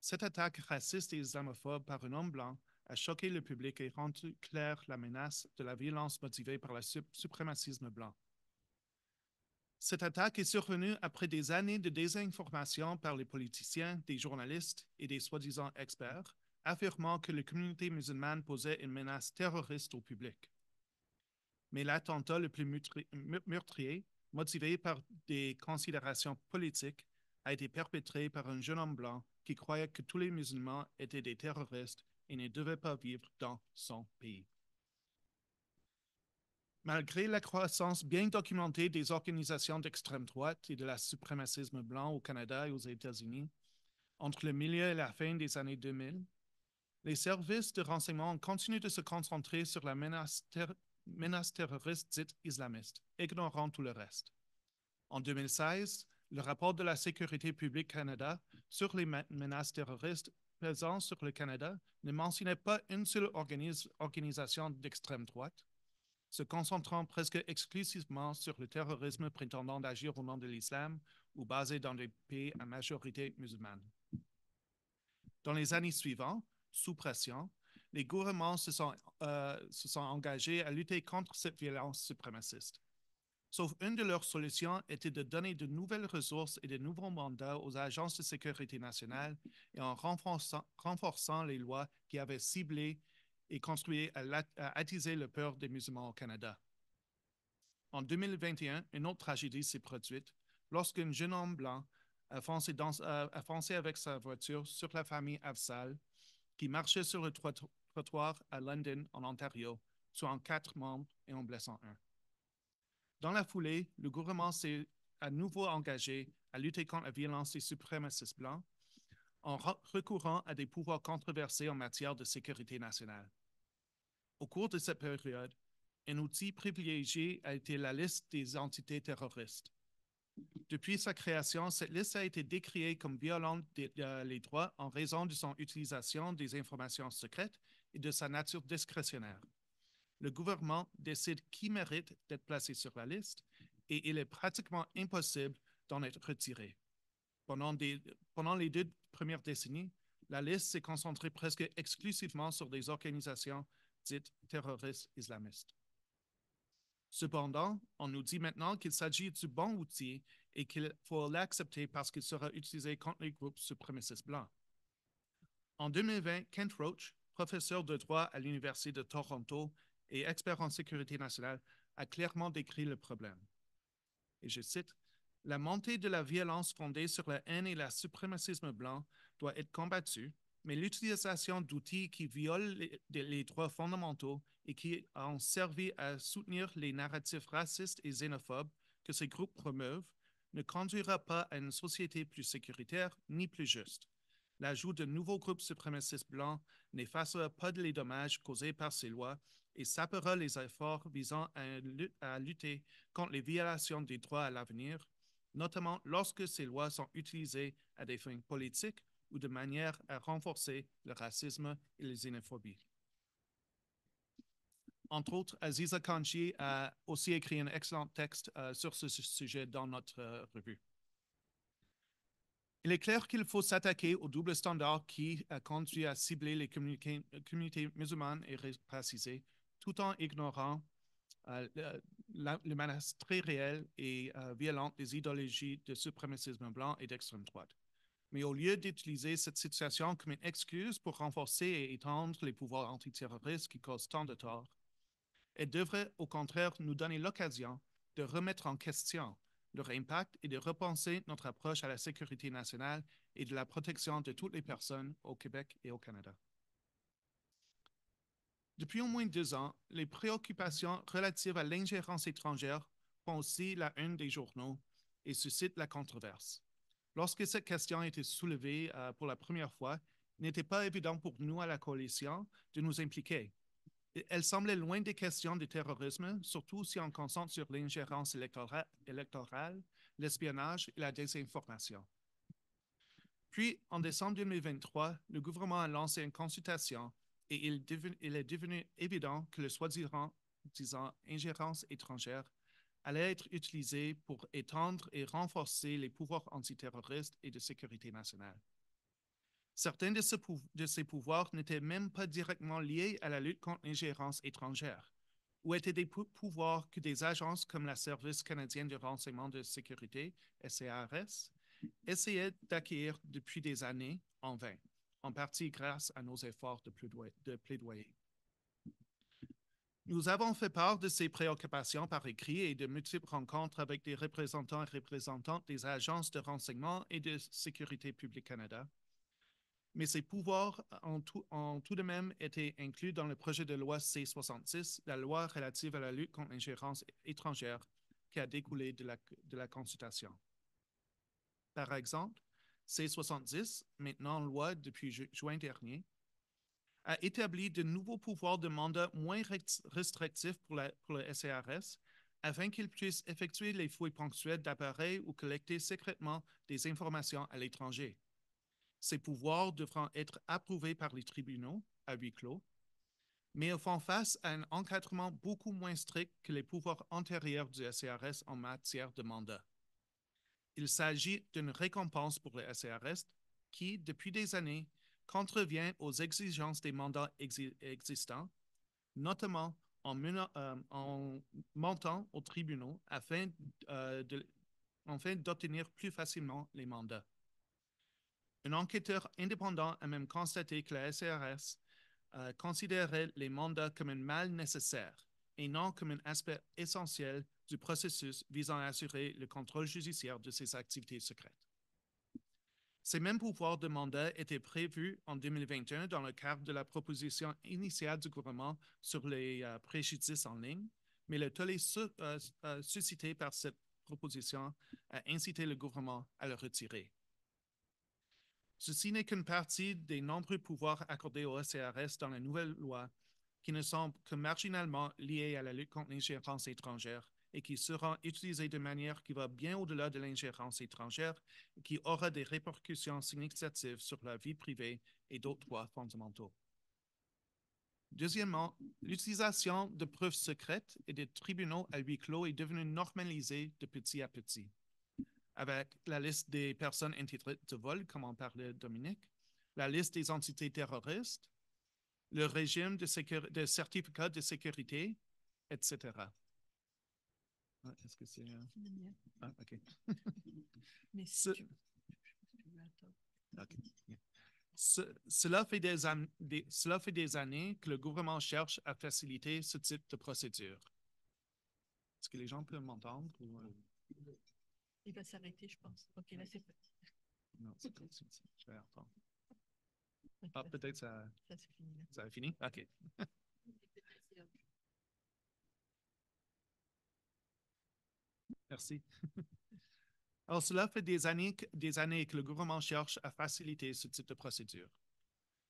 Cette attaque raciste et islamophobe par un homme blanc a choqué le public et rendu claire la menace de la violence motivée par le suprémacisme blanc. Cette attaque est survenue après des années de désinformation par les politiciens, des journalistes et des soi-disant experts, affirmant que la communauté musulmane posait une menace terroriste au public. Mais l'attentat le plus meurtrier, motivé par des considérations politiques, a été perpétré par un jeune homme blanc qui croyait que tous les musulmans étaient des terroristes et ne devaient pas vivre dans son pays. Malgré la croissance bien documentée des organisations d'extrême droite et de la suprémacisme blanc au Canada et aux États-Unis, entre le milieu et la fin des années 2000, les services de renseignement continuent de se concentrer sur la menace terroriste dite islamiste, ignorant tout le reste. En 2016, le rapport de la Sécurité publique Canada sur les menaces terroristes pesant sur le Canada ne mentionnait pas une seule organisation d'extrême droite, se concentrant presque exclusivement sur le terrorisme prétendant d'agir au nom de l'islam ou basé dans des pays à majorité musulmane. Dans les années suivantes, sous pression, les gouvernements se sont engagés à lutter contre cette violence suprémaciste. Sauf une de leurs solutions était de donner de nouvelles ressources et de nouveaux mandats aux agences de sécurité nationale et en renforçant les lois qui avaient ciblé et contribué à attiser la peur des musulmans au Canada. En 2021, une autre tragédie s'est produite lorsqu'un jeune homme blanc a foncé avec sa voiture sur la famille Afzal qui marchait sur le trottoir à London, en Ontario, tuant 4 membres et en blessant un. Dans la foulée, le gouvernement s'est à nouveau engagé à lutter contre la violence des suprémacistes blancs en recourant à des pouvoirs controversés en matière de sécurité nationale. Au cours de cette période, un outil privilégié a été la liste des entités terroristes. Depuis sa création, cette liste a été décriée comme violant les droits en raison de son utilisation des informations secrètes et de sa nature discrétionnaire. Le gouvernement décide qui mérite d'être placé sur la liste et il est pratiquement impossible d'en être retiré. Pendant les 2 premières décennies, la liste s'est concentrée presque exclusivement sur des organisations dites terroristes islamistes. Cependant, on nous dit maintenant qu'il s'agit du bon outil et qu'il faut l'accepter parce qu'il sera utilisé contre les groupes suprémacistes blancs. En 2020, Kent Roach, professeur de droit à l'Université de Toronto et expert en sécurité nationale, a clairement décrit le problème. Et je cite, « La montée de la violence fondée sur la haine et le suprémacisme blanc doit être combattue, mais l'utilisation d'outils qui violent les droits fondamentaux et qui ont servi à soutenir les narratifs racistes et xénophobes que ces groupes promeuvent ne conduira pas à une société plus sécuritaire ni plus juste. L'ajout de nouveaux groupes suprémacistes blancs n'effacera pas les dommages causés par ces lois et sapera les efforts visant à lutter contre les violations des droits à l'avenir, notamment lorsque ces lois sont utilisées à des fins politiques ou de manière à renforcer le racisme et la xénophobie. Entre autres, Aziza Kanchi a aussi écrit un excellent texte sur ce sujet dans notre revue. Il est clair qu'il faut s'attaquer au double standard qui a conduit à cibler les communautés musulmanes et racisées, tout en ignorant le menace très réelle et violente des idéologies de suprémacisme blanc et d'extrême droite. Mais au lieu d'utiliser cette situation comme une excuse pour renforcer et étendre les pouvoirs antiterroristes qui causent tant de tort, elle devrait au contraire nous donner l'occasion de remettre en question leur impact et de repenser notre approche à la sécurité nationale et de la protection de toutes les personnes au Québec et au Canada. Depuis au moins 2 ans, les préoccupations relatives à l'ingérence étrangère font aussi la une des journaux et suscitent la controverse. Lorsque cette question a été soulevée pour la première fois, il n'était pas évident pour nous à la coalition de nous impliquer. Elle semblait loin des questions du terrorisme, surtout si on concentre sur l'ingérence électorale, l'espionnage et la désinformation. Puis, en décembre 2023, le gouvernement a lancé une consultation et il est devenu évident que le soi-disant ingérence étrangère allait être utilisée pour étendre et renforcer les pouvoirs antiterroristes et de sécurité nationale. Certains de ces pouvoirs n'étaient même pas directement liés à la lutte contre l'ingérence étrangère, ou étaient des pouvoirs que des agences comme le Service canadien de renseignement de sécurité, SCRS, essayaient d'acquérir depuis des années en vain, en partie grâce à nos efforts de plaidoyer. Nous avons fait part de ces préoccupations par écrit et de multiples rencontres avec des représentants et représentantes des agences de renseignement et de sécurité publique Canada. Mais ces pouvoirs ont tout de même été inclus dans le projet de loi C-66, la loi relative à la lutte contre l'ingérence étrangère qui a découlé de la consultation. Par exemple, C-70, maintenant loi depuis juin dernier, a établi de nouveaux pouvoirs de mandat moins restrictifs pour le SCRS afin qu'il puisse effectuer les fouilles ponctuelles d'appareils ou collecter secrètement des informations à l'étranger. Ces pouvoirs devront être approuvés par les tribunaux à huis clos, mais ils font face à un encadrement beaucoup moins strict que les pouvoirs antérieurs du SCRS en matière de mandat. Il s'agit d'une récompense pour le SCRS qui, depuis des années, contrevient aux exigences des mandats existants, notamment en montant aux tribunaux afin d'obtenir plus facilement les mandats. Un enquêteur indépendant a même constaté que la SRS considérait les mandats comme un mal nécessaire et non comme un aspect essentiel du processus visant à assurer le contrôle judiciaire de ses activités secrètes. Ces mêmes pouvoirs de mandat étaient prévus en 2021 dans le cadre de la proposition initiale du gouvernement sur les préjudices en ligne, mais le tollé suscité par cette proposition a incité le gouvernement à le retirer. Ceci n'est qu'une partie des nombreux pouvoirs accordés au SCRS dans la nouvelle loi qui ne sont que marginalement liés à la lutte contre l'ingérence étrangère et qui seront utilisés de manière qui va bien au-delà de l'ingérence étrangère et qui aura des répercussions significatives sur la vie privée et d'autres droits fondamentaux. Deuxièmement, l'utilisation de preuves secrètes et de tribunaux à huis clos est devenue normalisée de petit à petit. Avec la liste des personnes intégrées de vol, comme en parlait Dominique, la liste des entités terroristes, le régime de certificat de sécurité, etc. Est-ce que c'est... Ah, OK. Mais si tu... Okay. Cela fait des années que le gouvernement cherche à faciliter ce type de procédure. Est-ce que les gens peuvent m'entendre? Il va s'arrêter, je pense. OK, là, c'est petit. Non, c'est comme ça. Je vais attendre. Ah, peut-être ça... Ça, c'est fini. Là. Ça a fini? OK. Merci. Alors, cela fait des années que le gouvernement cherche à faciliter ce type de procédure.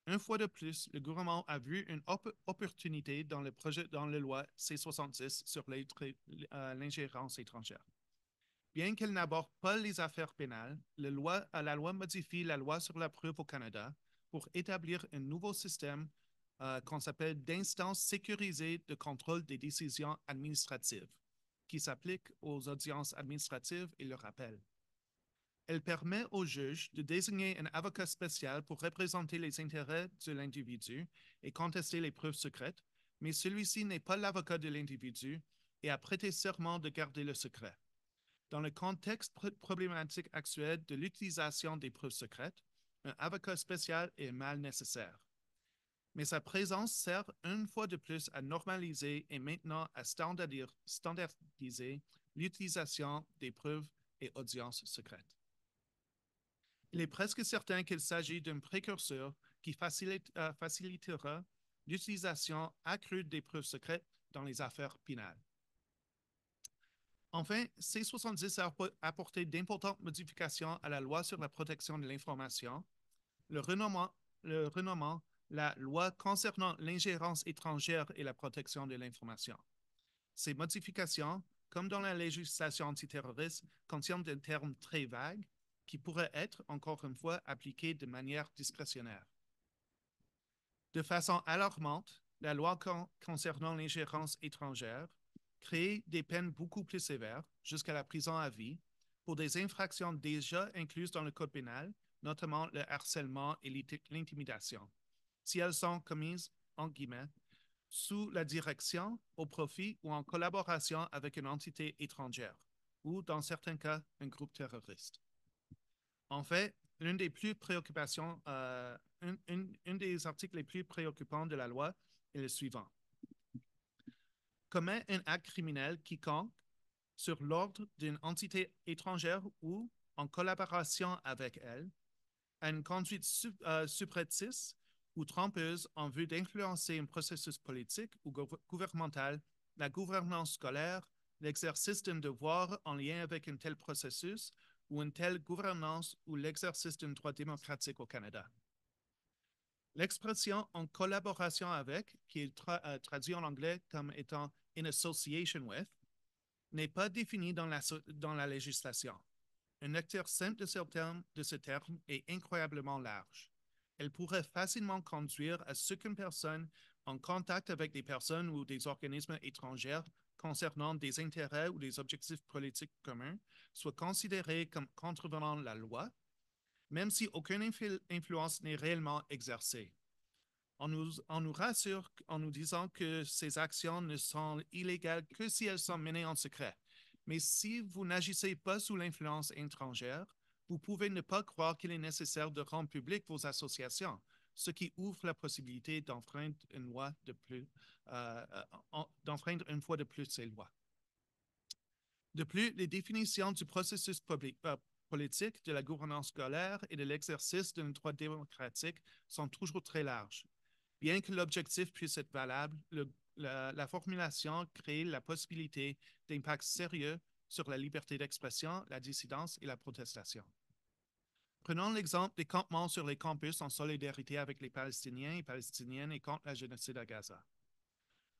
Une fois de plus, le gouvernement a vu une opportunité dans le loi C-70 sur l'ingérence étrangère. Bien qu'elle n'aborde pas les affaires pénales, la loi modifie la loi sur la preuve au Canada pour établir un nouveau système qu'on s'appelle d'instance sécurisée de contrôle des décisions administratives, qui s'applique aux audiences administratives et le rappel. Elle permet au juge de désigner un avocat spécial pour représenter les intérêts de l'individu et contester les preuves secrètes, mais celui-ci n'est pas l'avocat de l'individu et a prêté serment de garder le secret. Dans le contexte problématique actuel de l'utilisation des preuves secrètes, un avocat spécial est un mal nécessaire. Mais sa présence sert une fois de plus à normaliser et maintenant à standardiser l'utilisation des preuves et audiences secrètes. Il est presque certain qu'il s'agit d'un précurseur qui facilitera l'utilisation accrue des preuves secrètes dans les affaires pénales. Enfin, C-70 a apporté d'importantes modifications à la loi sur la protection de l'information, le renommant la loi concernant l'ingérence étrangère et la protection de l'information. Ces modifications, comme dans la législation antiterroriste, contiennent des termes très vagues qui pourraient être, encore une fois, appliqués de manière discrétionnaire. De façon alarmante, la loi concernant l'ingérence étrangère crée des peines beaucoup plus sévères, jusqu'à la prison à vie, pour des infractions déjà incluses dans le code pénal, notamment le harcèlement et l'intimidation, si elles sont commises, en guillemets, sous la direction, au profit ou en collaboration avec une entité étrangère, ou dans certains cas, un groupe terroriste. En fait, une des articles les plus préoccupants de la loi est le suivant. Commet un acte criminel quiconque sur l'ordre d'une entité étrangère ou en collaboration avec elle, à une conduite suprétiste ou trompeuse en vue d'influencer un processus politique ou gouvernemental, la gouvernance scolaire, l'exercice d'un devoir en lien avec un tel processus ou une telle gouvernance ou l'exercice d'un droit démocratique au Canada. L'expression en collaboration avec, qui est traduit en anglais comme étant in association with, n'est pas définie dans la législation. Un acteur simple de ce terme est incroyablement large. Elle pourrait facilement conduire à ce qu'une personne en contact avec des personnes ou des organismes étrangers concernant des intérêts ou des objectifs politiques communs soit considérée comme contrevenant la loi, même si aucune influence n'est réellement exercée. On nous rassure en nous disant que ces actions ne sont illégales que si elles sont menées en secret. Mais si vous n'agissez pas sous l'influence étrangère, vous pouvez ne pas croire qu'il est nécessaire de rendre publiques vos associations, ce qui ouvre la possibilité d'enfreindre d'enfreindre une fois de plus ces lois. De plus, les définitions du processus politique, de la gouvernance scolaire et de l'exercice d'un droit démocratique sont toujours très larges. Bien que l'objectif puisse être valable, la formulation crée la possibilité d'impacts sérieux sur la liberté d'expression, la dissidence et la protestation. Prenons l'exemple des campements sur les campus en solidarité avec les Palestiniens et Palestiniennes et contre la génocide à Gaza.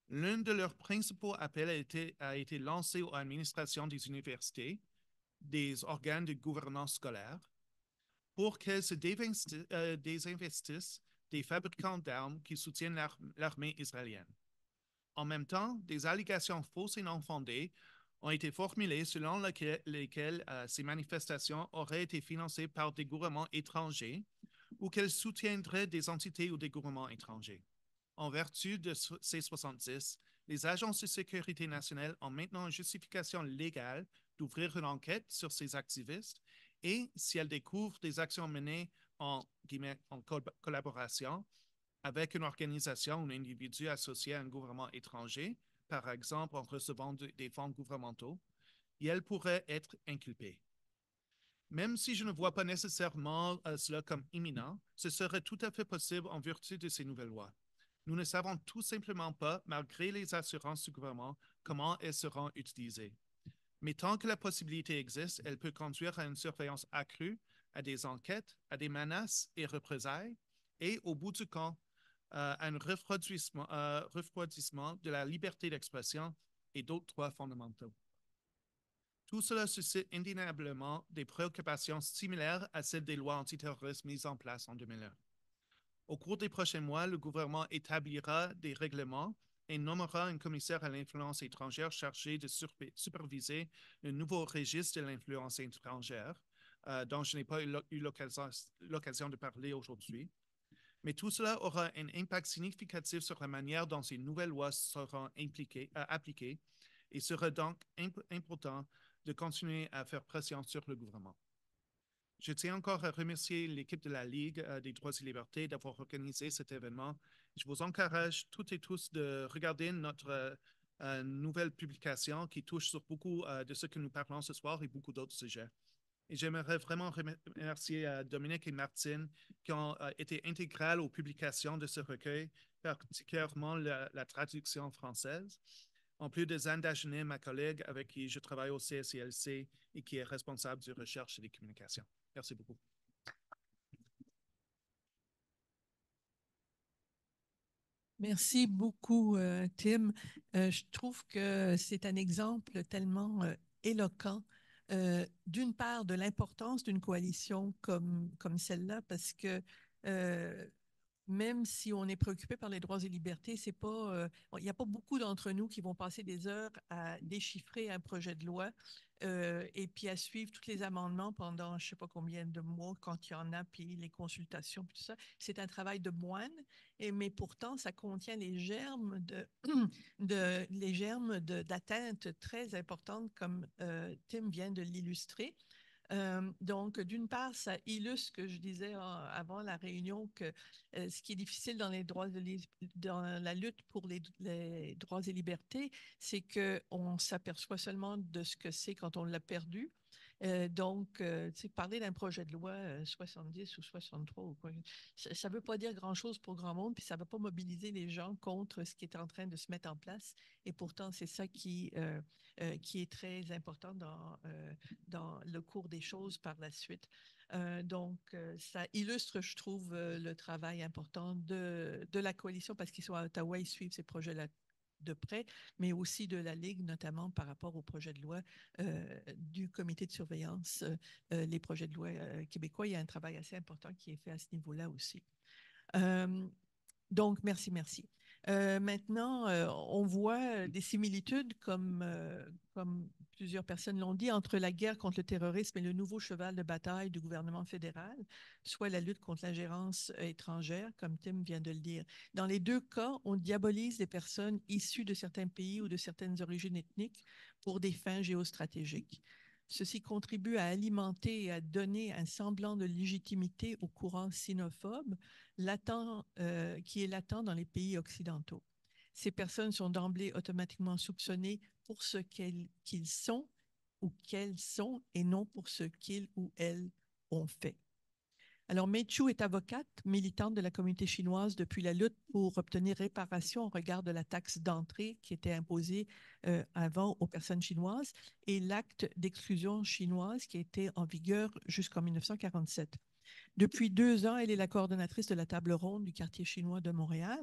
L'un de leurs principaux appels a été lancé aux administrations des universités, des organes de gouvernance scolaire, pour qu'elles se désinvestissent des fabricants d'armes qui soutiennent l'armée israélienne. En même temps, des allégations fausses et non fondées ont été formulées selon lesquelles ces manifestations auraient été financées par des gouvernements étrangers ou qu'elles soutiendraient des entités ou des gouvernements étrangers. En vertu de C-70, les agences de sécurité nationale ont maintenant une justification légale d'ouvrir une enquête sur ces activistes et si elles découvrent des actions menées en collaboration avec une organisation ou un individu associé à un gouvernement étranger, par exemple en recevant des fonds gouvernementaux, et elles pourraient être inculpées. Même si je ne vois pas nécessairement cela comme imminent, ce serait tout à fait possible en vertu de ces nouvelles lois. Nous ne savons tout simplement pas, malgré les assurances du gouvernement, comment elles seront utilisées. Mais tant que la possibilité existe, elle peut conduire à une surveillance accrue, à des enquêtes, à des menaces et représailles, et au bout du compte, à un refroidissement de la liberté d'expression et d'autres droits fondamentaux. Tout cela suscite indéniablement des préoccupations similaires à celles des lois antiterroristes mises en place en 2001. Au cours des prochains mois, le gouvernement établira des règlements et nommera un commissaire à l'influence étrangère chargé de superviser un nouveau registre de l'influence étrangère, dont je n'ai pas eu l'occasion de parler aujourd'hui. Mais tout cela aura un impact significatif sur la manière dont ces nouvelles lois seront appliquées et sera donc important de continuer à faire pression sur le gouvernement. Je tiens encore à remercier l'équipe de la Ligue des droits et libertés d'avoir organisé cet événement. Je vous encourage toutes et tous de regarder notre nouvelle publication qui touche sur beaucoup de ce que nous parlons ce soir et beaucoup d'autres sujets. Et j'aimerais vraiment remercier Dominique et Martine qui ont été intégrales aux publications de ce recueil, particulièrement la traduction française. En plus de Zane Dagenet, ma collègue avec qui je travaille au CSILC et qui est responsable de recherche et des communications. Merci beaucoup. Merci beaucoup, Tim. Je trouve que c'est un exemple tellement éloquent, d'une part, de l'importance d'une coalition comme celle-là, parce que même si on est préoccupé par les droits et libertés, c'est pas, il n'y a pas beaucoup d'entre nous qui vont passer des heures à déchiffrer un projet de loi et puis à suivre tous les amendements pendant je ne sais pas combien de mois quand il y en a, puis les consultations, puis tout ça. C'est un travail de moine, mais pourtant, ça contient les germes d'atteinte très importantes comme Tim vient de l'illustrer. Donc, d'une part, ça illustre ce que je disais avant la réunion, que ce qui est difficile dans dans la lutte pour les droits et libertés, c'est qu'on s'aperçoit seulement de ce que c'est quand on l'a perdu. Donc, parler d'un projet de loi 70 ou 63, ou quoi, ça ne veut pas dire grand-chose pour grand monde, puis ça ne va pas mobiliser les gens contre ce qui est en train de se mettre en place. Et pourtant, c'est ça qui est très important dans le cours des choses par la suite. Donc, ça illustre, je trouve, le travail important de la coalition parce qu'ils sont à Ottawa, ils suivent ces projets-là de près, mais aussi de la Ligue, notamment par rapport au projet de loi du comité de surveillance, les projets de loi québécois. Il y a un travail assez important qui est fait à ce niveau-là aussi. Donc, merci. Maintenant, on voit des similitudes comme plusieurs personnes l'ont dit, entre la guerre contre le terrorisme et le nouveau cheval de bataille du gouvernement fédéral, soit la lutte contre l'ingérence étrangère, comme Tim vient de le dire. Dans les deux cas, on diabolise les personnes issues de certains pays ou de certaines origines ethniques pour des fins géostratégiques. Ceci contribue à alimenter et à donner un semblant de légitimité au courant sinophobe qui est latent dans les pays occidentaux. Ces personnes sont d'emblée automatiquement soupçonnées pour ce qu'ils sont ou qu'elles sont et non pour ce qu'ils ou elles ont fait. Alors, Mei Chu est avocate, militante de la communauté chinoise depuis la lutte pour obtenir réparation au regard de la taxe d'entrée qui était imposée avant aux personnes chinoises et l'acte d'exclusion chinoise qui était en vigueur jusqu'en 1947. Depuis 2 ans, elle est la coordonnatrice de la table ronde du quartier chinois de Montréal.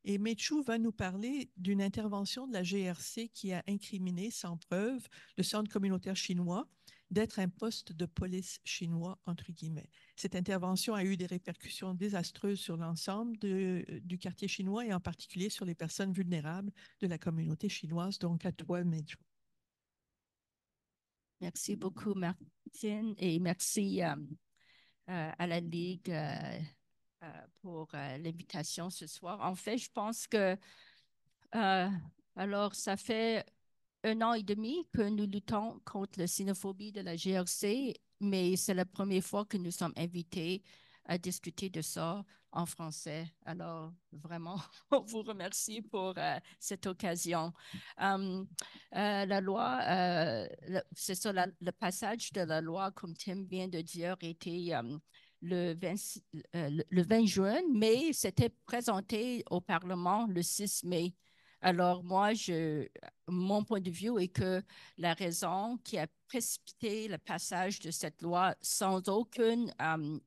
Et Mei Chu va nous parler d'une intervention de la GRC qui a incriminé sans preuve le Centre communautaire chinois d'être un poste de police chinois, entre guillemets. Cette intervention a eu des répercussions désastreuses sur l'ensemble du quartier chinois et en particulier sur les personnes vulnérables de la communauté chinoise. Donc, à toi, Mei Chu. Merci beaucoup, Martine, et merci à la Ligue pour l'invitation ce soir. En fait, je pense que alors ça fait 1 an et demi que nous luttons contre la xénophobie de la GRC, mais c'est la première fois que nous sommes invités à discuter de ça en français. Alors, vraiment, on vous remercie pour cette occasion. La loi, c'est ça, le passage de la loi, comme Tim vient de dire, était le 20 juin, mais c'était présenté au Parlement le 6 mai. Alors, mon point de vue est que la raison qui a précipité le passage de cette loi sans aucune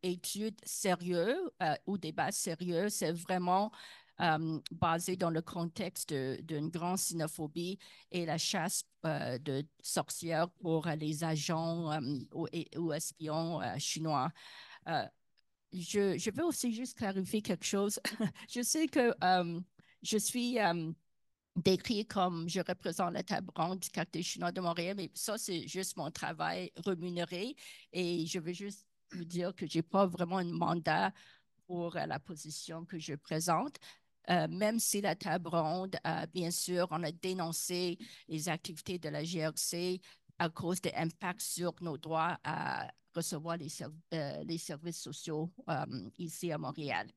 étude sérieuse ou débat sérieux, c'est vraiment basé dans le contexte d'une grande xénophobie et la chasse de sorcières pour les agents ou espions chinois. Je veux aussi juste clarifier quelque chose. Je sais que je suis décrit comme je représente la table ronde du quartier chinois de Montréal, mais ça, c'est juste mon travail rémunéré et je veux juste vous dire que je n'ai pas vraiment un mandat pour la position que je présente. Même si la table ronde, bien sûr, on a dénoncé les activités de la GRC à cause de l'impact sur nos droits à recevoir les services sociaux ici à Montréal.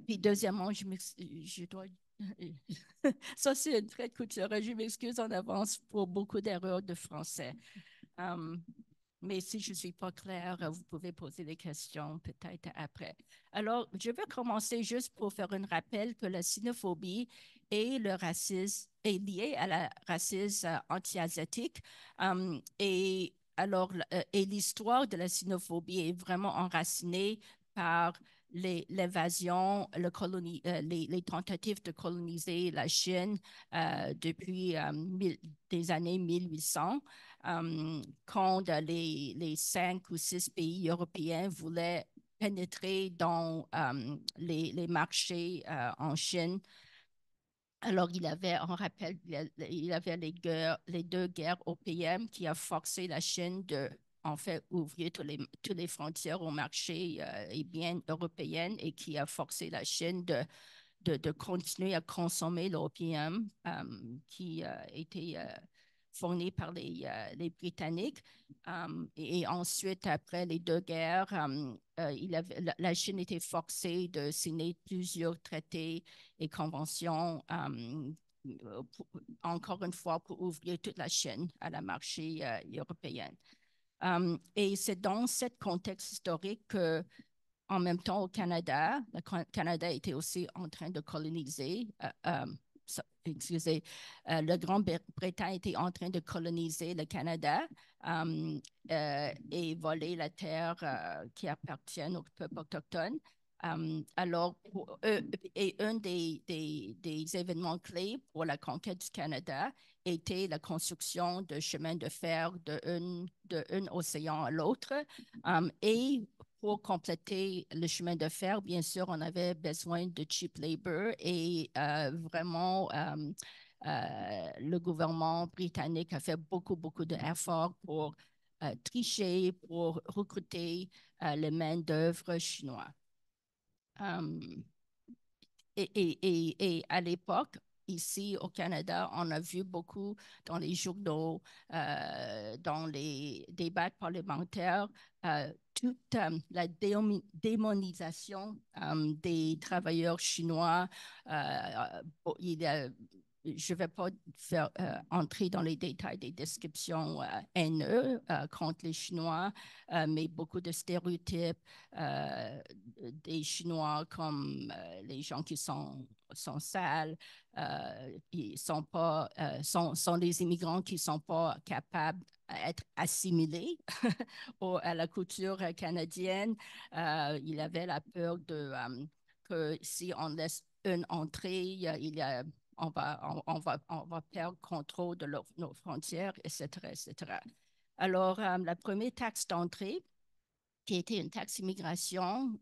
Puis deuxièmement, je dois... Ça, c'est une traite culturelle. Je m'excuse en avance pour beaucoup d'erreurs de français. Mais si je ne suis pas claire, vous pouvez poser des questions peut-être après. Alors, je vais commencer juste pour faire un rappel que la xénophobie et le racisme est lié à la racisme anti-asiatique. Et l'histoire de la xénophobie est vraiment enracinée par l'invasion, les tentatives de coloniser la Chine depuis des années 1800, quand les 5 ou 6 pays européens voulaient pénétrer dans les marchés en Chine. Alors, on rappelle, il y avait les 2 guerres opium qui a forcé la Chine de en fait ouvrir toutes les frontières au marché et bien européennes et qui a forcé la Chine de continuer à consommer l'opium qui était fourni par les Britanniques. Et ensuite, après les 2 guerres, la Chine était forcée de signer plusieurs traités et conventions, encore une fois, pour ouvrir toute la Chine à la marché européen. Et c'est dans ce contexte historique que, en même temps au Canada, le Canada était aussi en train de coloniser, la Grande-Bretagne était en train de coloniser le Canada et voler la terre qui appartient aux peuples autochtones. Alors, un des événements clés pour la conquête du Canada était la construction de chemins de fer d'un océan à l'autre. Et pour compléter le chemin de fer, bien sûr, on avait besoin de cheap labor et vraiment le gouvernement britannique a fait beaucoup d'efforts pour tricher, pour recruter les main-d'œuvre chinois. Et à l'époque, ici au Canada, on a vu beaucoup dans les journaux, dans les débats parlementaires, toute la démonisation des travailleurs chinois. Je ne vais pas faire entrer dans les détails des descriptions haineuses contre les Chinois, mais beaucoup de stéréotypes des Chinois comme les gens qui sont sales, ils sont les immigrants qui ne sont pas capables d'être assimilés à la culture canadienne. Il avait la peur que si on laisse une entrée, on va perdre contrôle de nos frontières, etc., etc. Alors, la première taxe d'entrée, qui était une taxe d'immigration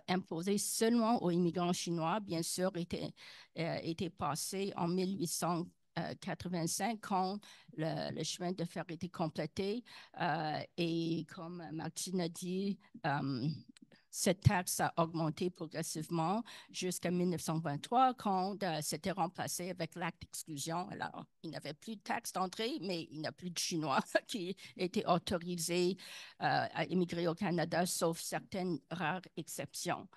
imposée seulement aux immigrants chinois, bien sûr, était passée en 1885 quand le chemin de fer était complété. Et comme Martine a dit, cette taxe a augmenté progressivement jusqu'à 1923 quand c'était remplacé avec l'acte d'exclusion. Alors, il n'y avait plus de taxe d'entrée, mais il n'y a plus de Chinois qui étaient autorisés à immigrer au Canada, sauf certaines rares exceptions.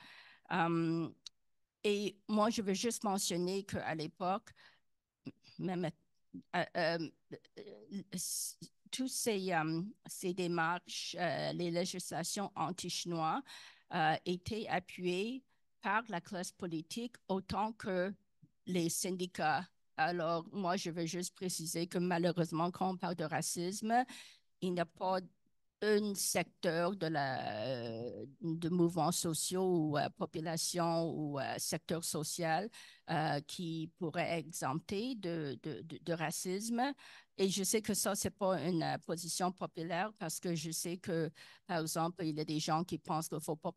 Et moi, je veux juste mentionner qu'à l'époque, même toutes ces démarches, les législations anti-chinois étaient appuyées par la classe politique autant que les syndicats. Alors, moi, je veux juste préciser que malheureusement, quand on parle de racisme, il n'y a pas un secteur de mouvements sociaux ou population ou secteur social qui pourrait exempter de racisme. Et je sais que ça, ce n'est pas une position populaire parce que je sais que, par exemple, il y a des gens qui pensent qu'il ne faut pas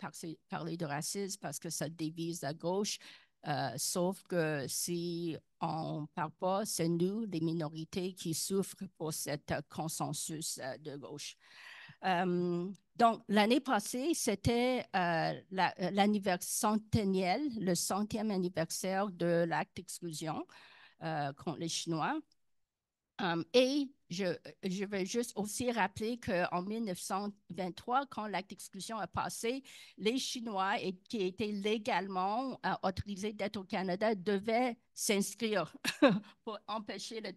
parler de racisme parce que ça divise la gauche. Sauf que si on ne parle pas, c'est nous, les minorités, qui souffrent pour cet consensus de gauche. Donc, l'année passée, c'était l'anniversaire centennial, le 100e anniversaire de l'acte d'exclusion contre les Chinois. Et je vais juste aussi rappeler qu'en 1923, quand l'acte d'exclusion a passé, les Chinois qui étaient légalement autorisés d'être au Canada devaient s'inscrire pour empêcher la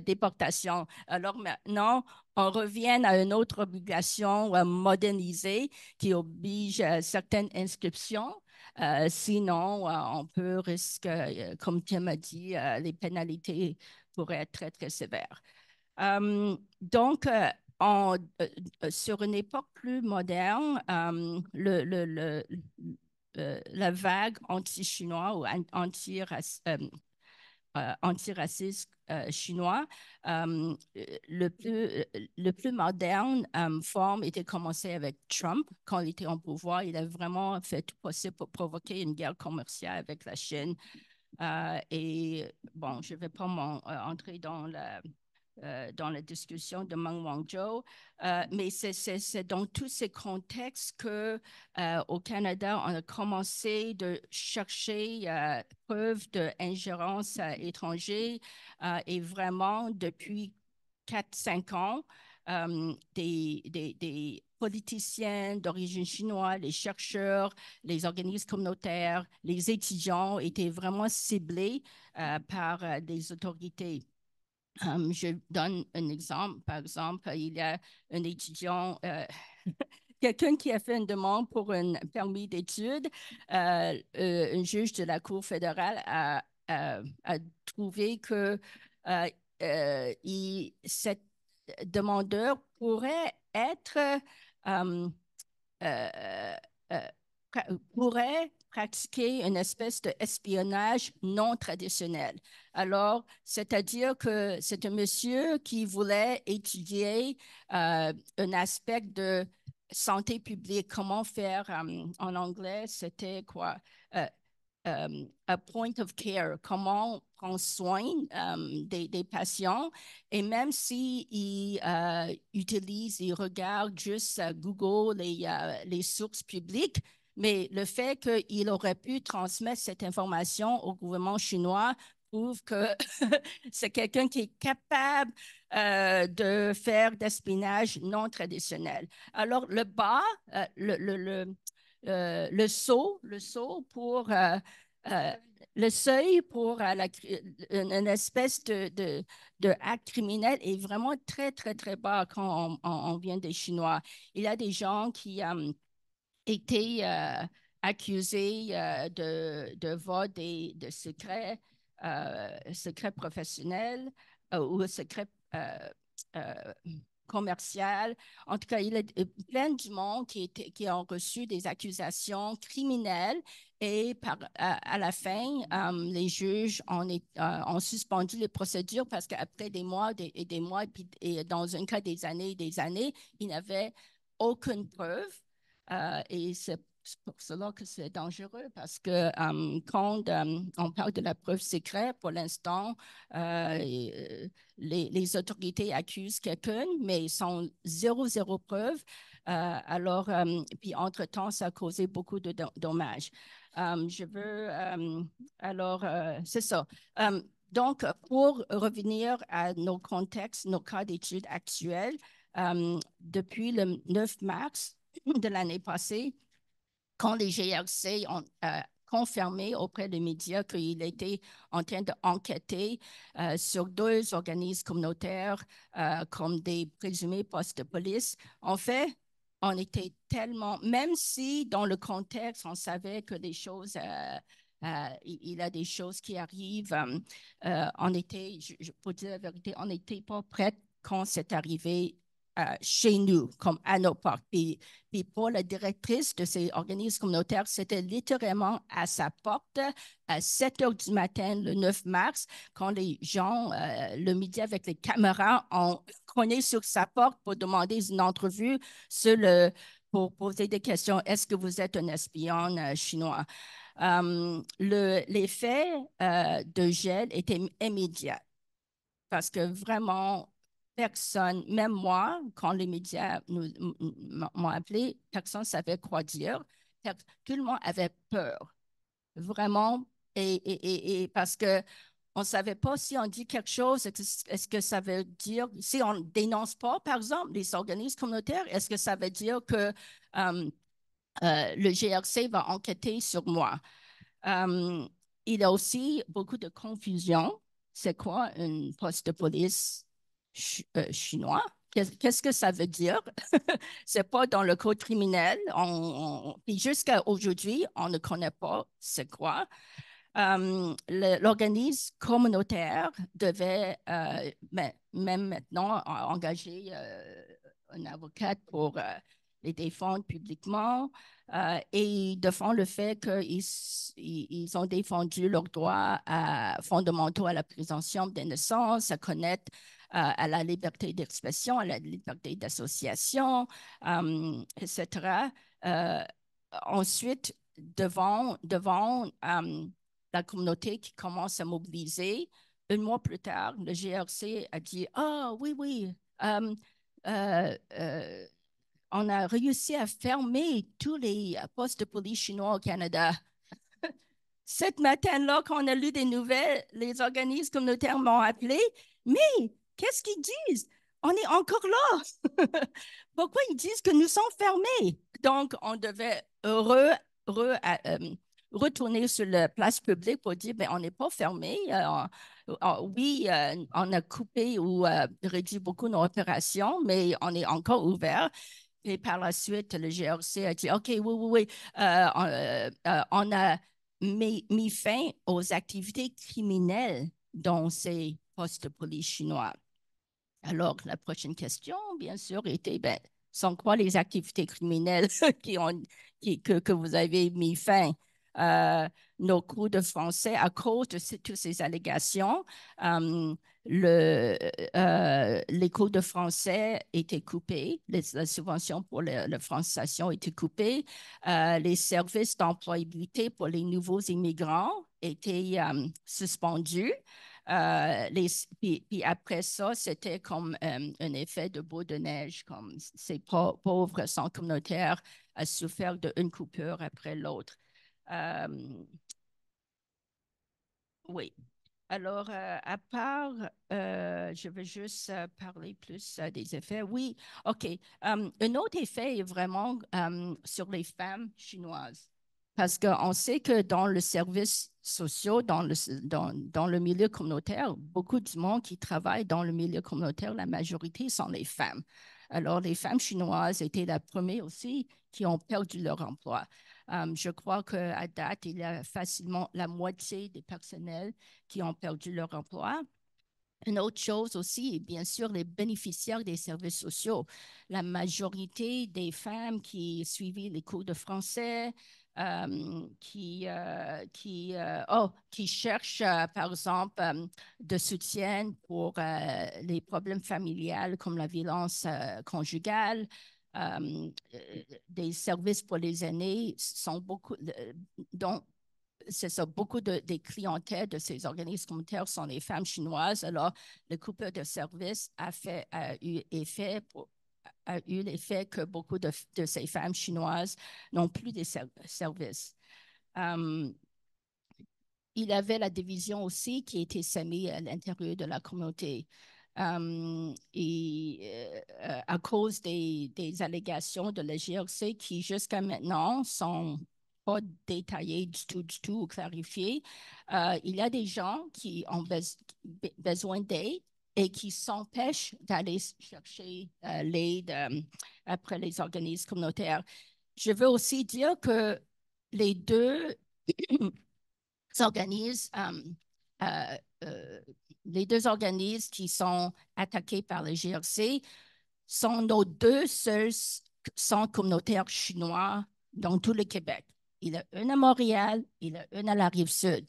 déportation. Alors maintenant, on revient à une autre obligation modernisée qui oblige certaines inscriptions. Sinon, on peut risquer, comme Tim a dit, les pénalités pourraient être très, très sévères. Donc, sur une époque plus moderne, la vague anti-chinois ou antiraciste chinois, le plus moderne forme était commencé avec Trump. Quand il était au pouvoir, il a vraiment fait tout possible pour provoquer une guerre commerciale avec la Chine. Et bon, je ne vais pas entrer dans la discussion de Meng Wanzhou, mais c'est dans tous ces contextes qu'au Canada, on a commencé de chercher preuves d'ingérence étrangère et vraiment depuis 4-5 ans, des politiciens d'origine chinoise, les chercheurs, les organismes communautaires, les étudiants étaient vraiment ciblés par des autorités. Je donne un exemple. Par exemple, il y a un étudiant, quelqu'un qui a fait une demande pour un permis d'études. Un juge de la Cour fédérale a trouvé que cet demandeur pourrait pourrait pratiquer une espèce d'espionnage non traditionnel. Alors, c'est-à-dire que c'est un monsieur qui voulait étudier un aspect de santé publique, comment faire, en anglais, c'était quoi? a point of care, comment prendre soin des patients. Et même s'ils utilisent, ils regardent juste Google, les sources publiques, mais le fait qu'il aurait pu transmettre cette information au gouvernement chinois prouve que c'est quelqu'un qui est capable de faire d'espionnage non traditionnel. Alors, le bas, le saut pour le seuil pour une espèce de acte criminel est vraiment très, très, très bas quand on vient des Chinois. Il y a des gens qui été accusés de vol de secrets, secrets professionnels ou secrets euh, commercial. En tout cas, il y a plein de monde qui ont reçu des accusations criminelles et à la fin, les juges ont suspendu les procédures parce qu'après des mois et des mois, et dans un cas des années, il n'y avait aucune preuve. Et c'est pour cela que c'est dangereux parce que quand on parle de la preuve secrète, pour l'instant, les autorités accusent quelqu'un, mais ils sont zéro preuve. Alors, puis entre-temps, ça a causé beaucoup de dommages. C'est ça. Donc, pour revenir à nos contextes, nos cas d'études actuels, depuis le 9 mars de l'année passée, quand les GRC ont confirmé auprès des médias qu'il était en train d'enquêter sur 2 organismes communautaires comme des présumés postes de police. En fait, on était tellement, même si dans le contexte, on savait que des choses, il y a des choses qui arrivent, on était, pour dire la vérité, on n'était pas prêts quand c'est arrivé chez nous, comme à nos portes. Puis pour la directrice de ces organismes communautaires, c'était littéralement à sa porte à 7 heures du matin, le 9 mars, quand les gens, le midi avec les caméras, ont cogné sur sa porte pour demander une entrevue pour poser des questions. Est-ce que vous êtes un espion chinois? L'effet de gel était immédiat parce que vraiment, personne, même moi, quand les médias m'ont appelé, personne ne savait quoi dire. Tout le monde avait peur, vraiment. Et parce que on ne savait pas si on dit quelque chose, est-ce que ça veut dire, si on ne dénonce pas, par exemple, les organismes communautaires, est-ce que ça veut dire que le GRC va enquêter sur moi? Il y a aussi beaucoup de confusion. C'est quoi un poste de police chinois? Qu'est-ce que ça veut dire? C'est pas dans le code criminel. Puis jusqu'à aujourd'hui, on ne connaît pas c'est quoi. L'organisme communautaire devait, même maintenant, engager un avocat pour les défendre publiquement et défendre le fait qu'ils ont défendu leurs droits fondamentaux à la présomption d'innocence, à connaître à la liberté d'expression, à la liberté d'association, etc. Ensuite, devant la communauté qui commence à mobiliser, 1 mois plus tard, le GRC a dit « Ah, oui, on a réussi à fermer tous les postes de police chinois au Canada. » Cette matin-là, quand on a lu des nouvelles, les organismes communautaires m'ont appelé. Mais qu'est-ce qu'ils disent? On est encore là. Pourquoi ils disent que nous sommes fermés? Donc, on devait retourner sur la place publique pour dire, ben, on n'est pas fermé. Oui, on a coupé ou réduit beaucoup nos opérations, mais on est encore ouvert. Et par la suite, le GRC a dit, OK, oui, on a mis fin aux activités criminelles dans ces postes de police chinois. Alors, la prochaine question, bien sûr, était, ben, sont quoi les activités criminelles que vous avez mis fin? nos cours de français à cause de toutes ces allégations. Les cours de français étaient coupés, la subvention pour la francisation était coupée, les services d'employabilité pour les nouveaux immigrants étaient suspendus. Puis après ça, c'était comme un effet de boule de neige, comme ces pauvres centres communautaires ont souffert d'une coupure après l'autre. Oui. Alors, à part, je vais juste parler plus des effets. Oui, OK. Un autre effet est vraiment sur les femmes chinoises. Parce qu'on sait que dans le service social, dans le milieu communautaire, beaucoup du monde qui travaille dans le milieu communautaire, la majorité sont les femmes. Alors, les femmes chinoises étaient les premières aussi qui ont perdu leur emploi. Je crois qu'à date, il y a facilement la moitié des personnels qui ont perdu leur emploi. Une autre chose aussi, bien sûr, les bénéficiaires des services sociaux. La majorité des femmes qui suivaient les cours de français, qui cherchent, par exemple, de soutien pour les problèmes familiaux comme la violence conjugale, des services pour les aînés sont beaucoup, dont c'est ça, beaucoup des clientèles de ces organismes communautaires sont les femmes chinoises. Alors, le coupure de services a eu l'effet que beaucoup de ces femmes chinoises n'ont plus de services. Il y avait la division aussi qui était sémée à l'intérieur de la communauté. À cause des allégations de la GRC qui, jusqu'à maintenant, sont pas détaillées du tout, clarifiées, il y a des gens qui ont besoin d'aide et qui s'empêchent d'aller chercher l'aide après les organismes communautaires. Je veux aussi dire que les deux organismes les deux organismes qui sont attaqués par le GRC sont nos deux seuls centres communautaires chinois dans tout le Québec. Il y en a un à Montréal, il y en a un à la Rive-Sud.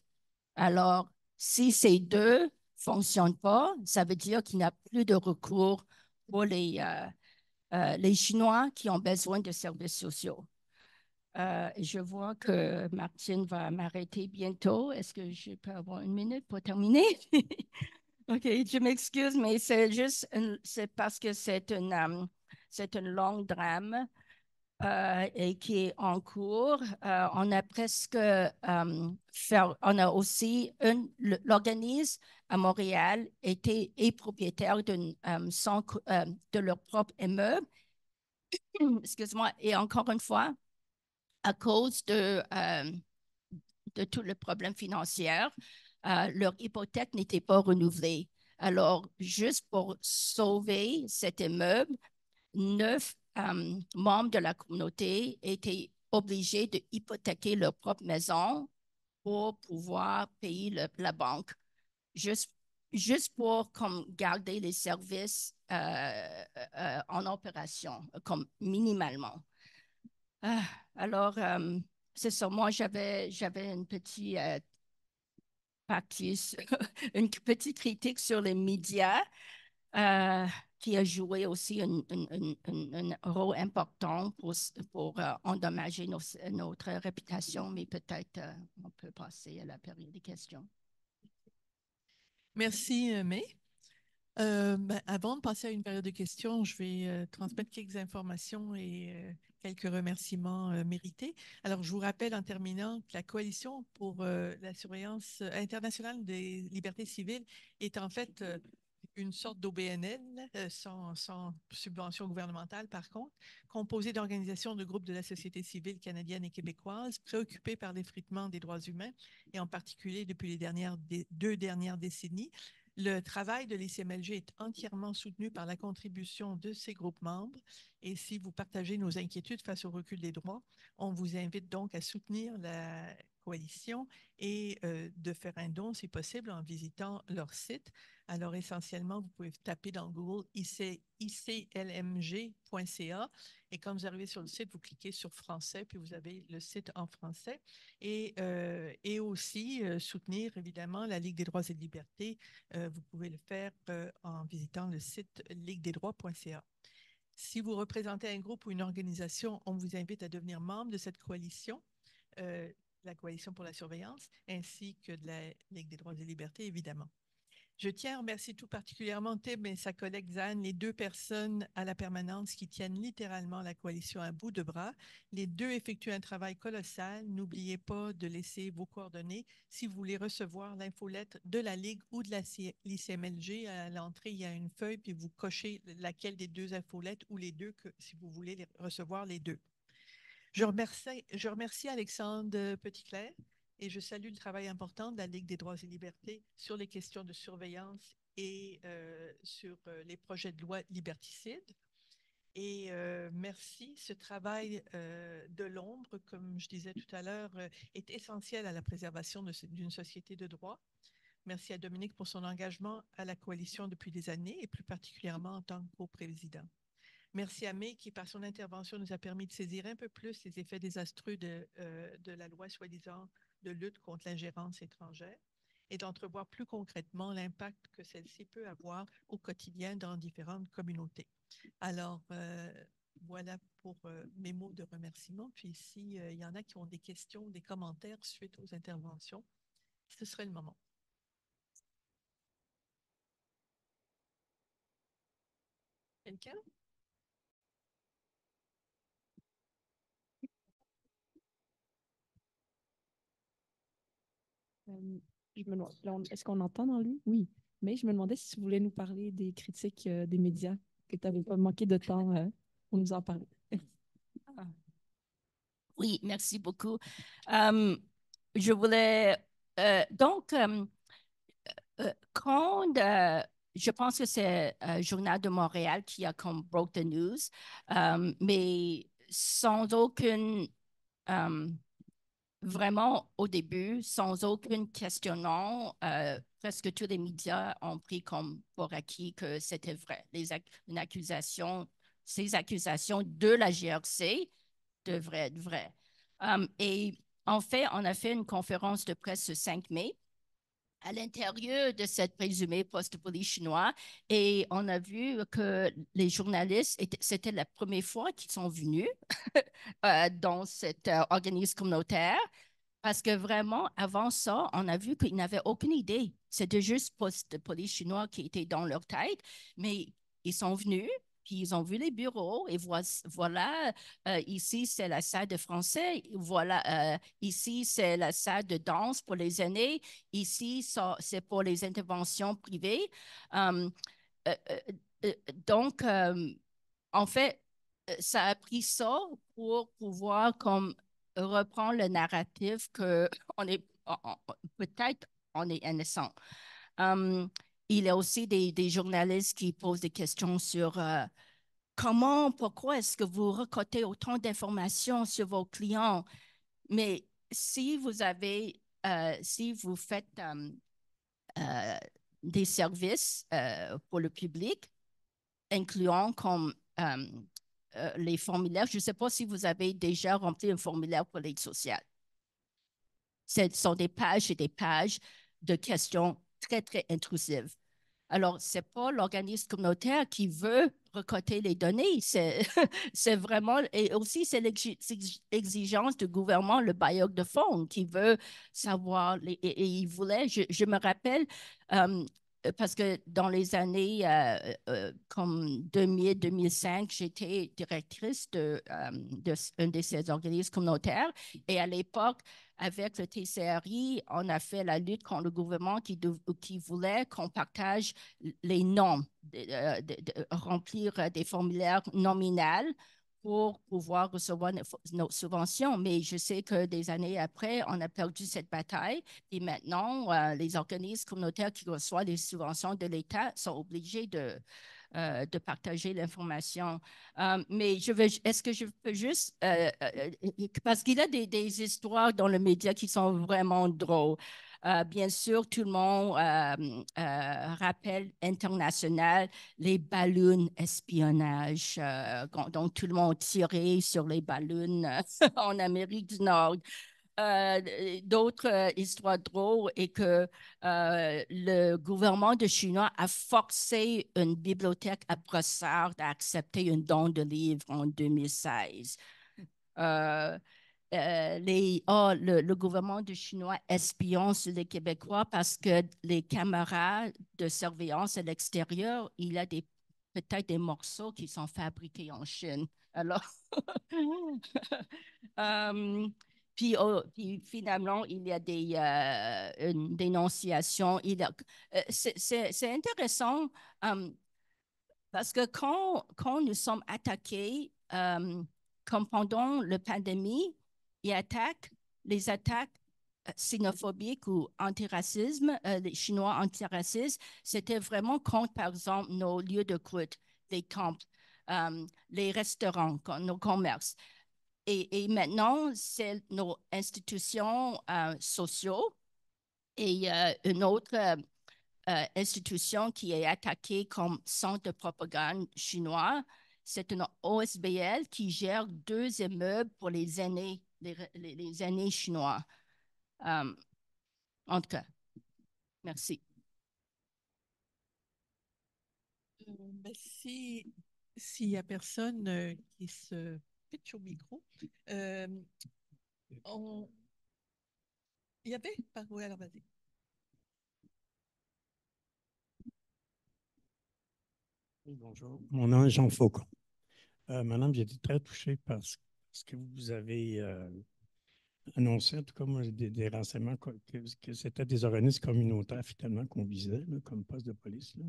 Alors, si ces deux ne fonctionnent pas, ça veut dire qu'il n'y a plus de recours pour les Chinois qui ont besoin de services sociaux. Je vois que Martine va m'arrêter bientôt. Est-ce que je peux avoir une minute pour terminer? OK, je m'excuse, mais c'est parce que c'est un long drame et qui est en cours. On a presque on a aussi l'organisme à Montréal est propriétaire de leur propre immeuble. Excuse-moi. Et encore une fois, à cause de tout le problème financier, leur hypothèque n'était pas renouvelée. Alors, juste pour sauver cet immeuble, 9 membres de la communauté étaient obligés de hypothéquer leur propre maison pour pouvoir payer la banque, juste pour comme, garder les services en opération, comme minimalement. Alors, c'est ça. Moi, j'avais une petite une petite critique sur les médias qui a joué aussi un rôle important pour endommager notre réputation, mais peut-être on peut passer à la période des questions. Merci, May. Avant de passer à une période de questions, je vais transmettre quelques informations et quelques remerciements mérités. Alors, je vous rappelle en terminant que la Coalition pour la surveillance internationale des libertés civiles est en fait une sorte d'OBNL, sans subvention gouvernementale par contre, composée d'organisations de groupes de la société civile canadienne et québécoise préoccupées par l'effritement des droits humains et en particulier depuis les 2 dernières décennies. Le travail de l'ICMLG est entièrement soutenu par la contribution de ses groupes membres et si vous partagez nos inquiétudes face au recul des droits, on vous invite donc à soutenir coalition et de faire un don, si possible, en visitant leur site. Alors, essentiellement, vous pouvez taper dans Google iclmg.ca et quand vous arrivez sur le site, vous cliquez sur Français, puis vous avez le site en français. Et aussi soutenir, évidemment, la Ligue des droits et libertés. Vous pouvez le faire en visitant le site liguedesdroits.ca. Si vous représentez un groupe ou une organisation, on vous invite à devenir membre de cette coalition, la Coalition pour la surveillance, ainsi que de la Ligue des droits et libertés, évidemment. Je tiens à remercier tout particulièrement Tim et sa collègue Zan, les deux personnes à la permanence qui tiennent littéralement la coalition à bout de bras. Les deux effectuent un travail colossal. N'oubliez pas de laisser vos coordonnées si vous voulez recevoir l'infolettre de la Ligue ou de la l'ICMLG. À l'entrée, il y a une feuille, puis vous cochez laquelle des deux infolettes ou les deux, si vous voulez recevoir les deux. Je remercie Alexandre Petitclerc et je salue le travail important de la Ligue des droits et libertés sur les questions de surveillance et sur les projets de loi liberticides. Et merci, ce travail de l'ombre, comme je disais tout à l'heure, est essentiel à la préservation d'une société de droit. Merci à Dominique pour son engagement à la coalition depuis des années et plus particulièrement en tant que coprésident. Merci à May qui, par son intervention, nous a permis de saisir un peu plus les effets désastreux de la loi soi-disant de lutte contre l'ingérence étrangère et d'entrevoir plus concrètement l'impact que celle-ci peut avoir au quotidien dans différentes communautés. Alors, voilà pour mes mots de remerciement. Puis s'il y en a qui ont des questions, des commentaires suite aux interventions, ce serait le moment. Quelqu'un? Je me demande, est-ce qu'on entend dans lui? Oui. Mais je me demandais si vous voulez nous parler des critiques des médias, que tu n'avais pas manqué de temps pour nous en parler. Oui, merci beaucoup. Je voulais quand je pense que c'est Journal de Montréal qui a comme broke the news, mais sans aucune vraiment au début, sans aucun questionnement, presque tous les médias ont pris comme pour acquis que c'était vrai. Une accusation, ces accusations de la GRC devraient être vraies. Et en fait, on a fait une conférence de presse le 5 mai à l'intérieur de cette présumée poste de police chinois et on a vu que les journalistes, c'était la première fois qu'ils sont venus dans cet organisme communautaire parce que vraiment, avant ça, on a vu qu'ils n'avaient aucune idée. C'était juste poste de police chinois qui était dans leur tête, mais ils sont venus, puis ils ont vu les bureaux et voilà, ici c'est la salle de français, voilà, ici c'est la salle de danse pour les aînés, ici c'est pour les interventions privées. Euh, euh, donc, en fait, ça a pris ça pour pouvoir comme reprendre le narratif que peut-être on est innocent. Il y a aussi des journalistes qui posent des questions sur pourquoi est-ce que vous recrutez autant d'informations sur vos clients? Mais si vous faites des services pour le public, incluant comme les formulaires, je ne sais pas si vous avez déjà rempli un formulaire pour l'aide sociale. Ce sont des pages et des pages de questions très, très intrusives. Alors, ce n'est pas l'organisme communautaire qui veut récolter les données, c'est vraiment, et aussi c'est l'exigence du gouvernement, le bailleur de fonds, qui veut savoir, et il voulait, je me rappelle, parce que dans les années comme 2000-2005, j'étais directrice d'un de ces organismes communautaires, et à l'époque, avec le TCRI, on a fait la lutte contre le gouvernement qui voulait qu'on partage les normes, remplir des formulaires nominaux pour pouvoir recevoir nos subventions. Mais je sais que des années après, on a perdu cette bataille. Et maintenant, les organismes communautaires qui reçoivent les subventions de l'État sont obligés de partager l'information. Mais est-ce que je peux juste, parce qu'il y a des histoires dans le média qui sont vraiment drôles. Bien sûr, tout le monde rappelle international les ballons espionnage, donc tout le monde tirait sur les ballons en Amérique du Nord. D'autres histoires drôles est que le gouvernement de Chinois a forcé une bibliothèque à Brossard à accepter un don de livres en 2016. Le gouvernement de Chinois espionne sur les Québécois parce que les caméras de surveillance à l'extérieur, il y a peut-être des morceaux qui sont fabriqués en Chine. Alors, puis finalement, il y a une dénonciation. C'est intéressant parce que quand nous sommes attaqués, comme pendant la pandémie, les attaques xénophobiques ou antiracisme, les Chinois antiracistes, c'était vraiment contre, par exemple, nos lieux de culte, les temples, les restaurants, nos commerces. Et maintenant, c'est nos institutions sociales et une autre institution qui est attaquée comme centre de propagande chinois. C'est une OSBL qui gère 2 immeubles pour les aînés, les aînés chinois. En tout cas, merci. Ben, s'il n'y a personne qui se pitch au micro, il y avait? Oui, alors vas-y. Oui, bonjour. Mon nom est Jean Faucon. Madame, j'ai été très touché par ce que vous avez annoncé, en tout cas, moi, des renseignements que c'était des organismes communautaires, finalement, qu'on visait, là, comme poste de police. Là.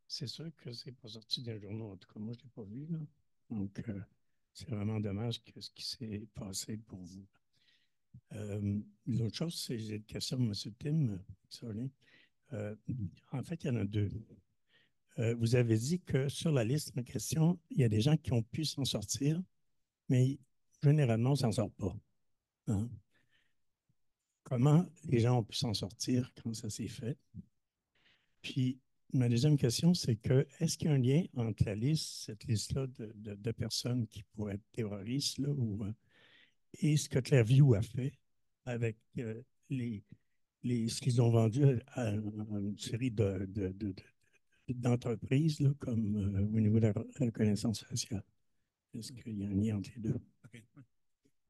C'est sûr que c'est pas sorti des journaux. En tout cas, moi, je ne l'ai pas vu. Là. Donc, c'est vraiment dommage que ce qui s'est passé pour vous. L'autre chose, c'est j'ai une question, M. Tim. Sorry. En fait, il y en a 2. Vous avez dit que sur la liste de questions, il y a des gens qui ont pu s'en sortir, mais généralement, on ne s'en sort pas. Hein? Comment les gens ont pu s'en sortir quand ça s'est fait? Puis, ma deuxième question, c'est que est-ce qu'il y a un lien entre la liste, cette liste-là de personnes qui pourraient être terroristes, là, et ce que Clairview a fait avec ce qu'ils ont vendu à une série d'entreprises, là, comme au niveau de la reconnaissance faciale? Est-ce qu'il y a un lien entre les deux? Okay.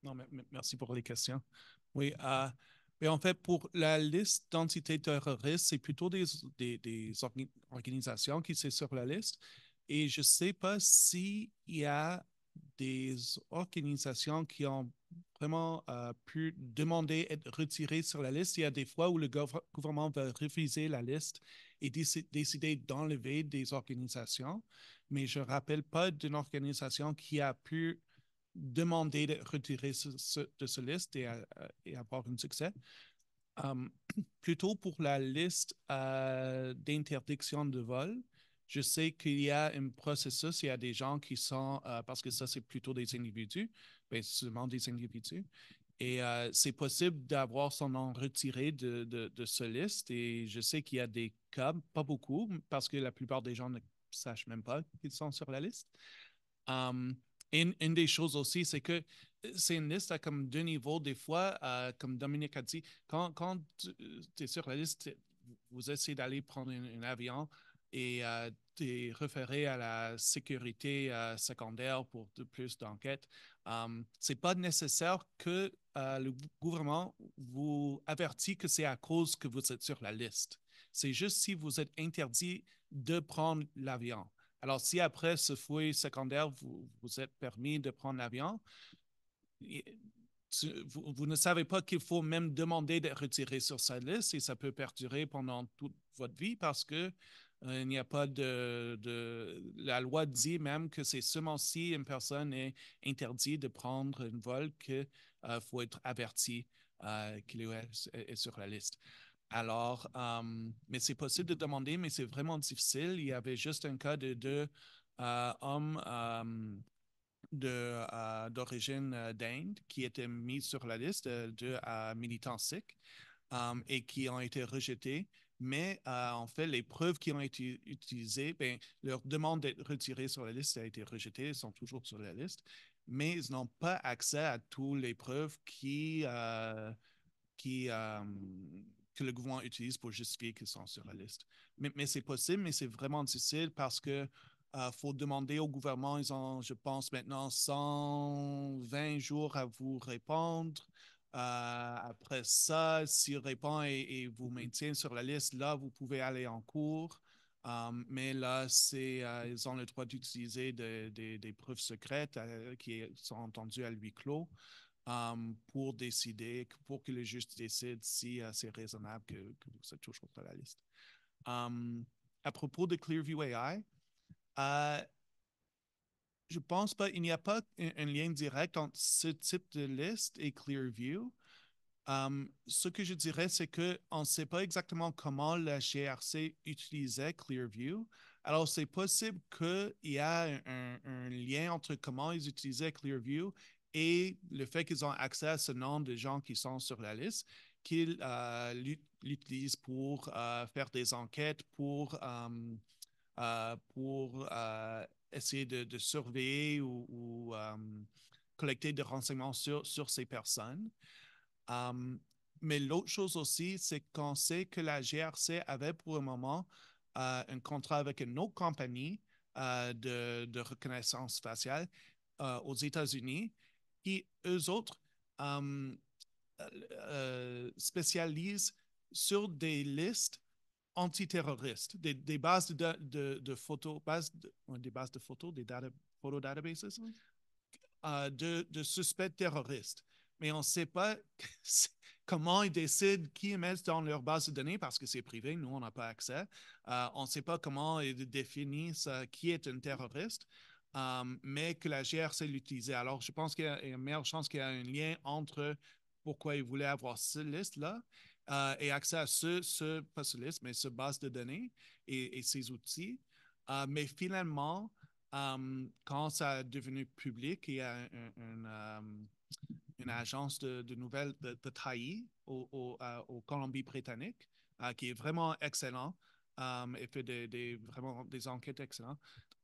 Non, mais merci pour les questions. Oui, mais en fait, pour la liste d'entités terroristes, c'est plutôt des organisations qui sont sur la liste. Et je ne sais pas s'il y a des organisations qui ont vraiment pu demander être retirées sur la liste. Il y a des fois où le gouvernement va refuser la liste et décider d'enlever des organisations. Mais je ne rappelle pas d'une organisation qui a pu demander de retirer de ce liste et avoir un succès. Plutôt pour la liste d'interdiction de vol, je sais qu'il y a un processus, il y a des gens qui sont, parce que ça c'est plutôt des individus, bien, seulement des individus, et c'est possible d'avoir son nom retiré de ce liste, et je sais qu'il y a des cas, pas beaucoup, parce que la plupart des gens ne sachent même pas qu'ils sont sur la liste. Une des choses aussi, c'est que c'est une liste à comme 2 niveaux. Des fois, comme Dominique a dit, quand tu es sur la liste, vous essayez d'aller prendre un avion et tu es référé à la sécurité secondaire pour plus d'enquêtes. Ce n'est pas nécessaire que le gouvernement vous avertit que c'est à cause que vous êtes sur la liste. C'est juste si vous êtes interdit de prendre l'avion. Alors, si après ce fouille secondaire, vous êtes permis de prendre l'avion, vous ne savez pas qu'il faut même demander d'être retiré sur sa liste et ça peut perdurer pendant toute votre vie parce que il n'y a pas La loi dit même que c'est seulement si une personne est interdite de prendre un vol qu'il faut être averti qu'il est sur la liste. Alors, mais c'est possible de demander, mais c'est vraiment difficile. Il y avait juste un cas de deux hommes d'origine d'Inde qui étaient mis sur la liste de militants sikhs et qui ont été rejetés. Mais en fait, les preuves qui ont été utilisées, ben, leur demande d'être retirés sur la liste a été rejetée, ils sont toujours sur la liste, mais ils n'ont pas accès à toutes les preuves qui, que le gouvernement utilise pour justifier qu'ils sont sur la liste. Mais c'est possible, mais c'est vraiment difficile parce que faut demander au gouvernement, ils ont, je pense, maintenant 120 jours à vous répondre. Après ça, s'ils répondent et vous maintiennent sur la liste, là, vous pouvez aller en cours. Mais là, ils ont le droit d'utiliser des preuves secrètes qui sont entendues à huis clos pour décider, pour que le juge décide si c'est raisonnable que vous êtes toujours sur la liste. À propos de Clearview AI, je pense pas, il n'y a pas un lien direct entre ce type de liste et Clearview. Ce que je dirais, c'est qu'on ne sait pas exactement comment la GRC utilisait Clearview. Alors, c'est possible qu'il y a un lien entre comment ils utilisaient Clearview et le fait qu'ils ont accès à ce nombre de gens qui sont sur la liste, qu'ils l'utilisent pour faire des enquêtes, pour essayer de surveiller ou collecter des renseignements sur ces personnes. Um, mais l'autre chose aussi, c'est qu'on sait que la GRC avait pour le moment un contrat avec une autre compagnie de reconnaissance faciale aux États-Unis qui, eux autres, um, spécialisent sur des listes antiterroristes, des bases de photos, des bases de photos, des photo databases, de suspects terroristes. Mais on ne sait pas comment ils décident qui ils mettent dans leur base de données parce que c'est privé, nous, on n'a pas accès. On ne sait pas comment ils définissent qui est un terroriste, mais que la GRC l'utilisait. Alors, je pense qu'il y a une meilleure chance qu'il y ait un lien entre pourquoi ils voulaient avoir cette liste-là et accès à pas ce liste, mais ce base de données et ces outils. Mais finalement, quand ça est devenu public, il y a une agence de nouvelles de Taï au Colombie-Britannique qui est vraiment excellent et fait vraiment des enquêtes excellentes.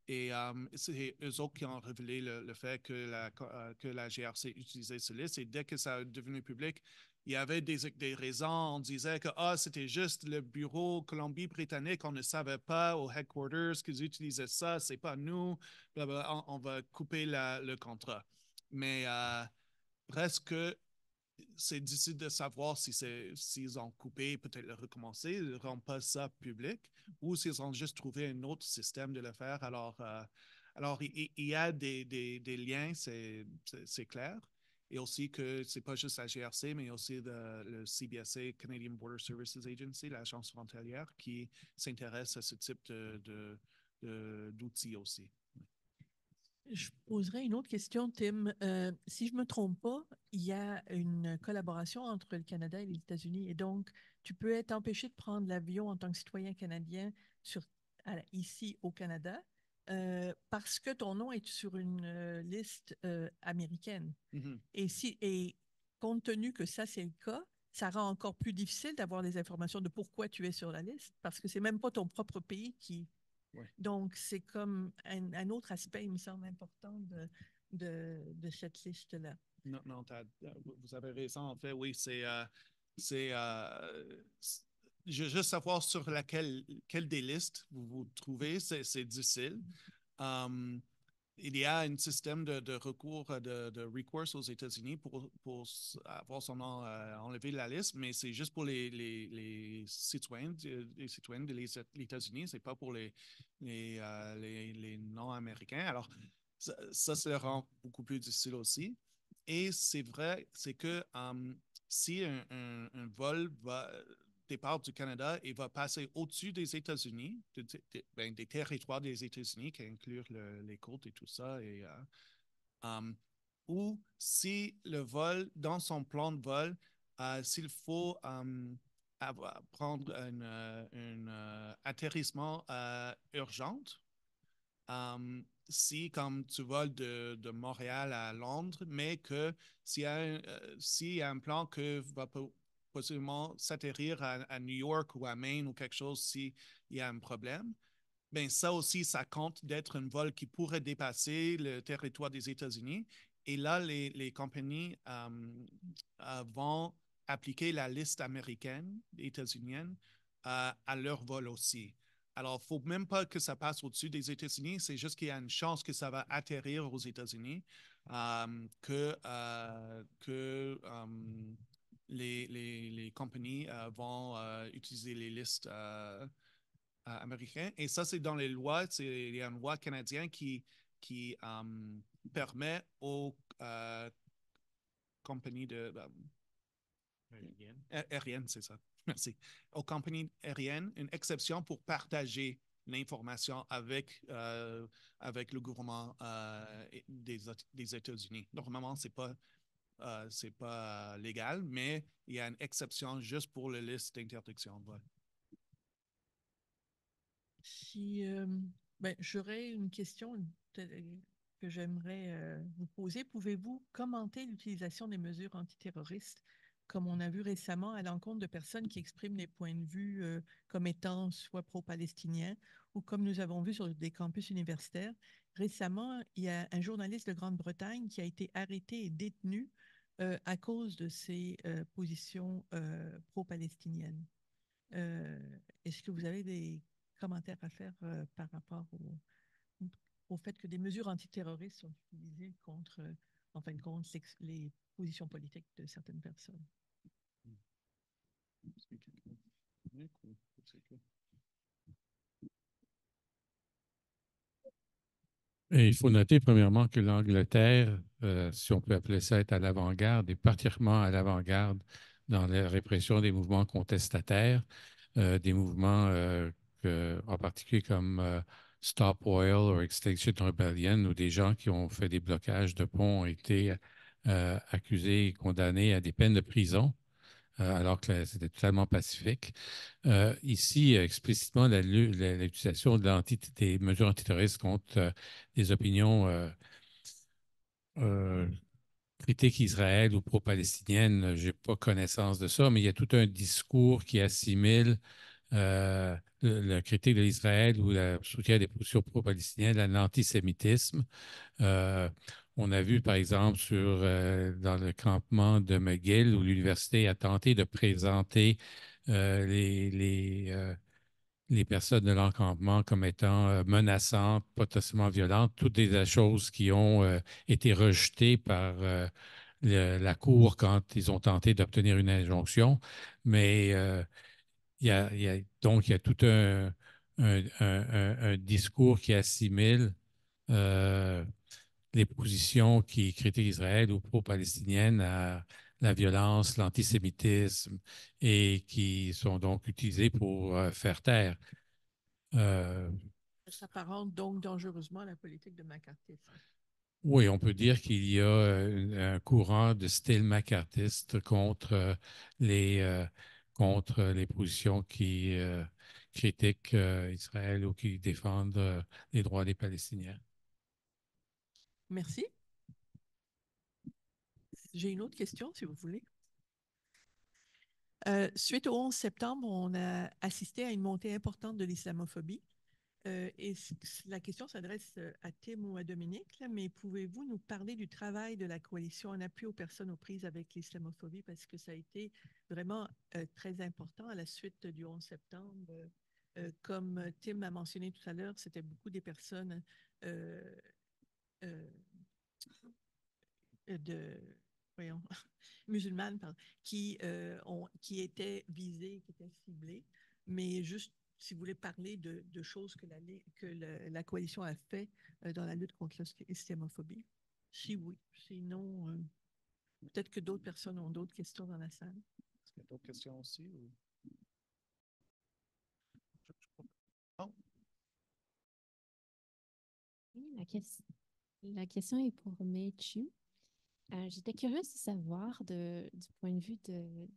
Et c'est eux autres qui ont révélé le fait que la GRC utilisait ce liste. Et dès que ça est devenu public, il y avait des raisons. On disait que c'était juste le bureau Colombie-Britannique. On ne savait pas au headquarters qu'ils utilisaient ça. C'est pas nous. Blablabla, on va couper le contrat. Mais presque c'est difficile de savoir s'ils ont coupé, peut-être le recommencer, ils ne rendent pas ça public, ou s'ils ont juste trouvé un autre système de le faire. Alors il y a des liens, c'est clair. Et aussi que ce n'est pas juste la GRC, mais aussi le CBSA, Canadian Border Services Agency, l'agence frontalière, qui s'intéresse à ce type d'outils aussi. Je poserai une autre question, Tim. Si je ne me trompe pas, il y a une collaboration entre le Canada et les États-Unis. Et donc, tu peux être empêché de prendre l'avion en tant que citoyen canadien ici au Canada parce que ton nom est sur une liste américaine. Mm-hmm. Et compte tenu que ça, c'est le cas, ça rend encore plus difficile d'avoir des informations de pourquoi tu es sur la liste parce que ce n'est même pas ton propre pays qui... Ouais. Donc, c'est comme un autre aspect, il me semble, important de cette liste-là. Non, vous avez raison. En fait, oui, je veux juste savoir sur quelle des listes vous vous trouvez, c'est difficile. Il y a un système de recours, de recourse aux États-Unis pour avoir son nom enlevé de la liste, mais c'est juste pour les citoyens, les citoyennes des États-Unis, c'est pas pour les non-américains. Alors, ça le rend beaucoup plus difficile aussi. Et c'est vrai, c'est que si un vol départ du Canada et va passer au-dessus des États-Unis, des territoires des États-Unis, qui incluent les côtes et tout ça, ou si le vol, dans son plan de vol, s'il faut prendre un atterrissement urgent. Si, comme tu voles de Montréal à Londres, mais que s'il y a un plan que va possiblement s'atterrir à New York ou à Maine ou quelque chose s'il y a un problème, ben ça aussi, ça compte d'être un vol qui pourrait dépasser le territoire des États-Unis. Et là, les compagnies vont appliquer la liste américaine, états-unienne, à leur vol aussi. Alors, il ne faut même pas que ça passe au-dessus des États-Unis, c'est juste qu'il y a une chance que ça va atterrir aux États-Unis, que les compagnies vont utiliser les listes américaines. Et ça, c'est dans les lois, il y a une loi canadienne qui permet aux compagnies aériennes, c'est ça. Merci. Aux compagnies aériennes, une exception pour partager l'information avec le gouvernement des États-Unis. Normalement, c'est pas légal, mais il y a une exception juste pour la liste d'interdiction de vol. J'aurais une question que j'aimerais vous poser. Pouvez-vous commenter l'utilisation des mesures antiterroristes, comme on a vu récemment, à l'encontre de personnes qui expriment des points de vue comme étant soit pro-palestiniens ou comme nous avons vu sur des campus universitaires? Récemment, il y a un journaliste de Grande-Bretagne qui a été arrêté et détenu à cause de ses positions pro-palestiniennes. Est-ce que vous avez des commentaires à faire par rapport au fait que des mesures antiterroristes sont utilisées contre, en fin de compte, les positions politiques de certaines personnes? Et il faut noter, premièrement, que l'Angleterre, si on peut appeler ça être à l'avant-garde, est particulièrement à l'avant-garde dans la répression des mouvements contestataires, des mouvements en particulier comme Stop Oil ou Extinction Rebellion, où des gens qui ont fait des blocages de ponts ont été accusés et condamnés à des peines de prison, alors que c'était totalement pacifique. Ici, explicitement, l'utilisation des mesures antiterroristes contre des opinions critiques Israël ou pro-palestiniennes, je n'ai pas connaissance de ça, mais il y a tout un discours qui assimile la critique de l'Israël ou le soutien des positions pro-palestiniennes à l'antisémitisme. On a vu, par exemple, dans le campement de McGill, où l'université a tenté de présenter les personnes de l'encampement comme étant menaçantes, potentiellement violentes, toutes des choses qui ont été rejetées par la Cour quand ils ont tenté d'obtenir une injonction. Mais donc, il y a tout un discours qui assimile les positions qui critiquent Israël ou pro-palestiniennes à la violence, l'antisémitisme et qui sont donc utilisées pour faire taire. Ça s'apparente donc dangereusement à la politique de McCarthy. Oui, on peut dire qu'il y a un courant de style macartiste contre les positions qui critiquent Israël ou qui défendent les droits des Palestiniens. Merci. J'ai une autre question, si vous voulez. Suite au 11 septembre, on a assisté à une montée importante de l'islamophobie. Et la question s'adresse à Tim ou à Dominique, là, mais pouvez-vous nous parler du travail de la coalition en appui aux personnes aux prises avec l'islamophobie, parce que ça a été vraiment très important à la suite du 11 septembre. Comme Tim a mentionné tout à l'heure, c'était beaucoup des personnes voyons, musulmanes qui étaient visées, qui étaient ciblées, mais juste si vous voulez parler de choses que la coalition a fait dans la lutte contre l'islamophobie. Si oui, sinon, peut-être que d'autres personnes ont d'autres questions dans la salle. Est-ce qu'il y a d'autres questions aussi? Ou... Oh. Oui, la question est pour Mechu. J'étais curieuse de savoir, du point de vue de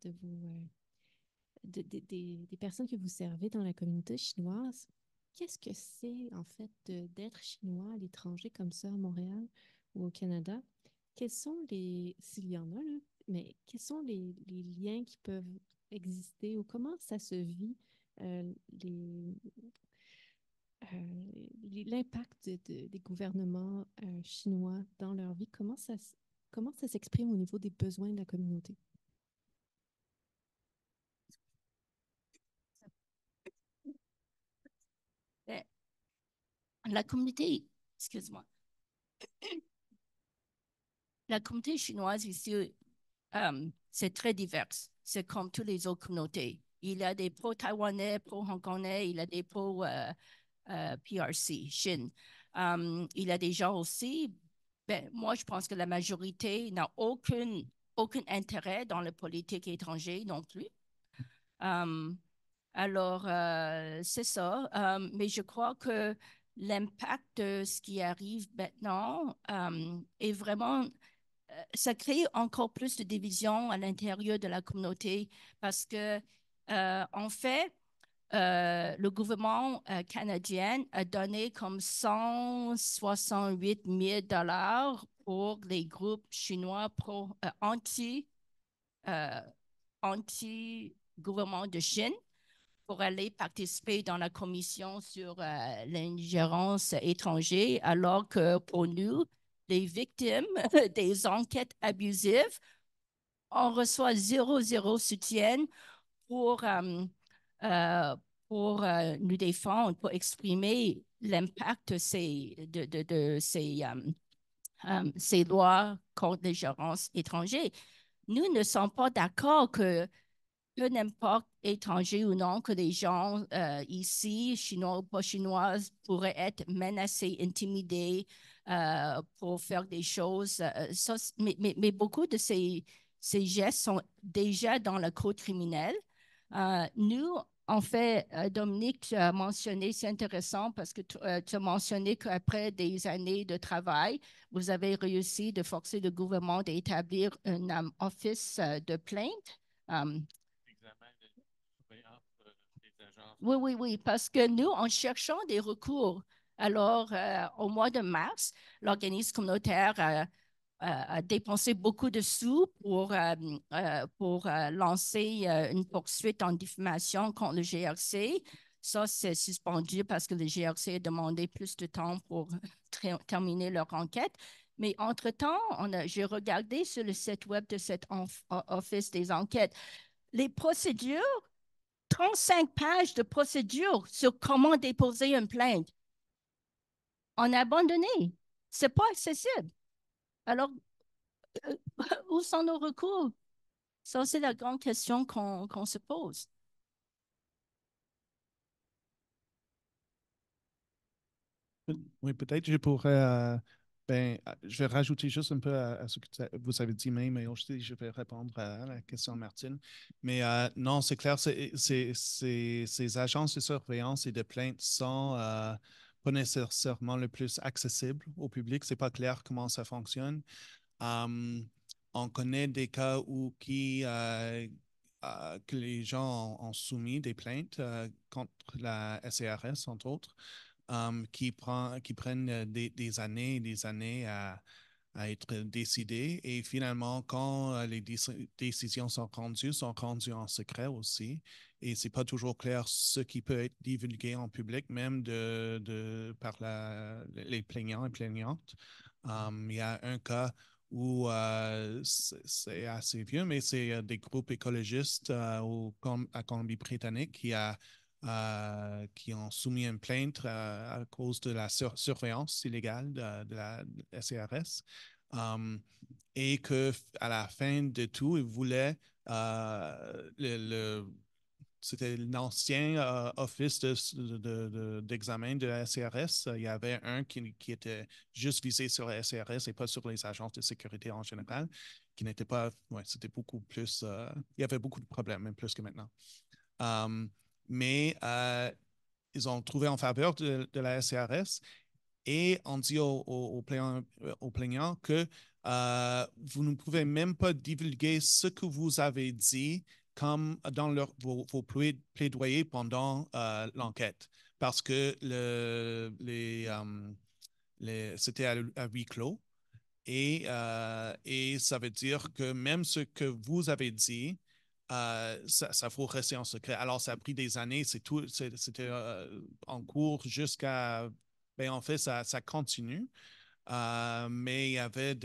des personnes que vous servez dans la communauté chinoise, qu'est-ce que c'est en fait d'être chinois à l'étranger comme ça à Montréal ou au Canada? Quels sont s'il y en a, là, mais quels sont les liens qui peuvent exister ou comment ça se vit, euh, les, l'impact des gouvernements chinois dans leur vie? Comment ça s'exprime au niveau des besoins de la communauté? Ben, La communauté, excuse-moi, la communauté chinoise ici, c'est très divers. C'est comme toutes les autres communautés. Il y a des pro-taïwanais, pro-hongkongais, il y a des pro-PRC, Chine. Il y a des gens aussi, moi je pense que la majorité n'a aucun intérêt dans la politique étrangère non plus. Alors, c'est ça. Mais je crois que l'impact de ce qui arrive maintenant est vraiment, ça crée encore plus de divisions à l'intérieur de la communauté parce que, en fait, le gouvernement canadien a donné comme 168 000 $ pour les groupes chinois euh, anti-gouvernement de Chine pour aller participer dans la commission sur l'ingérence étrangère, alors que pour nous, les victimes des enquêtes abusives, on reçoit zéro soutien pour, euh, euh, nous défendre, pour exprimer l'impact de ces lois contre l'ingérence étrangère. Nous ne sommes pas d'accord que peu n'importe étranger ou non, que les gens ici, chinois ou pas chinoises, pourraient être menacés, intimidés pour faire des choses. Mais beaucoup de ces gestes sont déjà dans le code criminel. Nous, en fait, Dominique, tu as mentionné, c'est intéressant parce que tu as mentionné qu'après des années de travail, vous avez réussi de forcer le gouvernement d'établir un office de plainte. Oui, parce que nous, en cherchant des recours, alors au mois de mars, l'organisme communautaire a dépensé beaucoup de sous pour lancer une poursuite en diffamation contre le GRC. Ça, c'est suspendu parce que le GRC a demandé plus de temps pour terminer leur enquête. Mais entre-temps, j'ai regardé sur le site web de cet office des enquêtes les procédures, 35 pages de procédures sur comment déposer une plainte. On a abandonné. C'est pas accessible. Alors, où sont nos recours? Ça, c'est la grande question qu'on se pose. Oui, peut-être je pourrais. Je vais rajouter juste un peu à ce que vous avez dit, mais aussi je vais répondre à la question de Martine. Mais non, c'est clair, ces agences de surveillance et de plainte sont pas nécessairement le plus accessible au public. C'est pas clair comment ça fonctionne. On connaît des cas où que les gens ont soumis des plaintes contre la SCRS, entre autres. Qui prennent des années et des années à être décidées. Et finalement, quand les décisions sont rendues en secret aussi. Et ce n'est pas toujours clair ce qui peut être divulgué en public, même par les plaignants et plaignantes. Il y a un cas où c'est assez vieux, mais c'est des groupes écologistes à Colombie-Britannique qui ont soumis une plainte à cause de la surveillance illégale de la SCRS. Et qu'à la fin de tout, ils voulaient c'était l'ancien office d'examen de la SCRS. Il y avait un qui était juste visé sur la SCRS et pas sur les agences de sécurité en général, qui n'était pas. Ouais, c'était beaucoup plus. Il y avait beaucoup de problèmes, même plus que maintenant. Mais ils ont trouvé en faveur de la SCRS et on dit aux plaignants que vous ne pouvez même pas divulguer ce que vous avez dit comme dans vos plaidoyers pendant l'enquête, parce que c'était à huis clos. Et ça veut dire que même ce que vous avez dit, ça faut rester en secret. Alors, ça a pris des années, c'était en cours jusqu'à... Ben, en fait, ça continue. Mais il y avait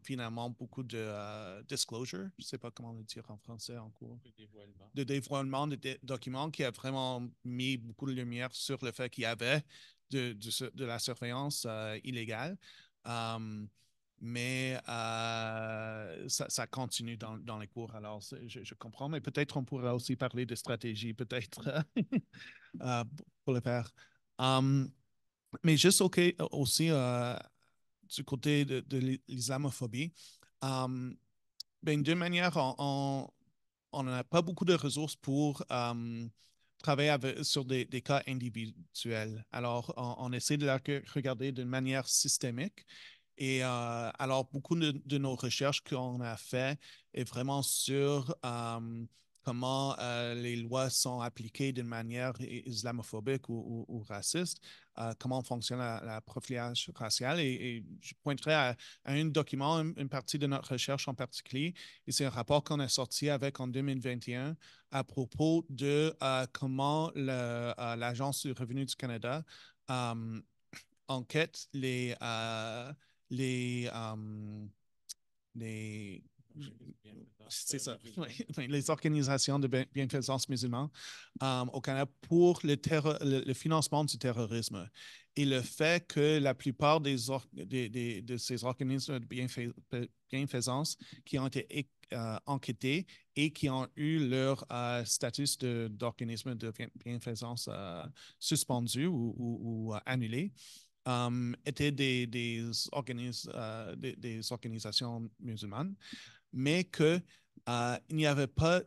finalement beaucoup de disclosure, je ne sais pas comment le dire en français en cours, de dévoilement de documents qui a vraiment mis beaucoup de lumière sur le fait qu'il y avait de la surveillance illégale. Mais ça continue dans les cours. Alors, je comprends, mais peut-être on pourra aussi parler de stratégie, peut-être, pour le faire. Mais juste aussi du côté de l'islamophobie, ben, de manière, on n'a pas beaucoup de ressources pour travailler sur des cas individuels. Alors, on essaie de la regarder de manière systémique. Et alors, beaucoup de nos recherches qu'on a fait est vraiment sur comment les lois sont appliquées d'une manière islamophobique ou raciste, comment fonctionne la profilage racial. Et je pointerai à un document, une partie de notre recherche en particulier, et c'est un rapport qu'on a sorti avec en 2021 à propos de comment l'Agence du revenu du Canada enquête les, les, c'est ça, les organisations de bienfaisance musulmane au Canada pour le financement du terrorisme. Et le fait que la plupart de ces organismes de bienfaisance qui ont été enquêtés et qui ont eu leur statut d'organisme de bienfaisance suspendu ou annulé, étaient des organisations musulmanes, mais qu'il n'y avait pas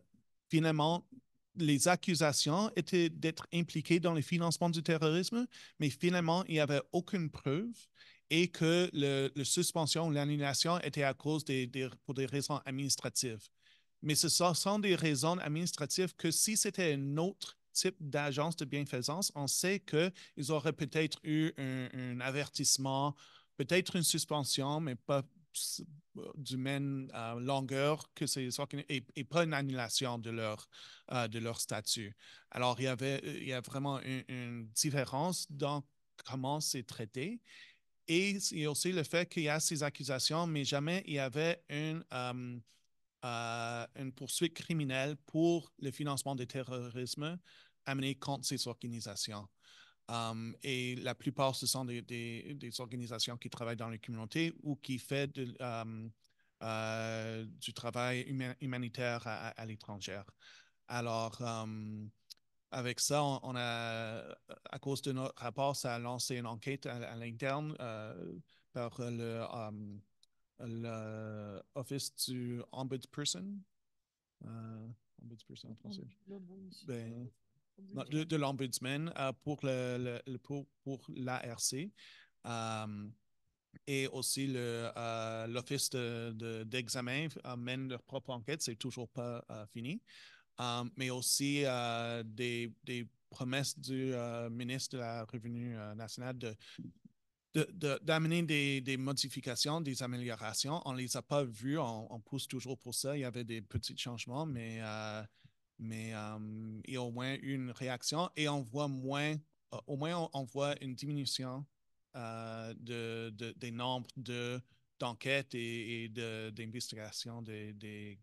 finalement, les accusations étaient d'être impliqués dans le financement du terrorisme, mais finalement, il n'y avait aucune preuve et que la suspension ou l'annulation était à cause pour des raisons administratives. Mais ce sont des raisons administratives que si c'était un autre type d'agence de bienfaisance, on sait qu'ils auraient peut-être eu un avertissement, peut-être une suspension, mais pas du même longueur que ces organismes et pas une annulation de leur statut. Alors, il y a vraiment une différence dans comment c'est traité. Et il y a aussi le fait qu'il y a ces accusations, mais jamais il y avait une poursuite criminelle pour le financement du terrorisme amené contre ces organisations. Et la plupart, ce sont des organisations qui travaillent dans les communautés ou qui font du travail humanitaire à l'étranger. Alors, avec ça, on a, à cause de notre rapport, ça a lancé une enquête à l'interne par l'Office du Ombudsperson. Ombudsperson en français. Ben, de l'Ombudsman pour l'ARC. Et aussi l'Office d'examen mène leur propre enquête, c'est toujours pas fini. Mais aussi des promesses du ministre de la Revenu national d'amener des modifications, des améliorations. On ne les a pas vues, on pousse toujours pour ça. Il y avait des petits changements, mais il y a au moins une réaction et on voit au moins on voit une diminution des nombres d'enquêtes et d'investigations des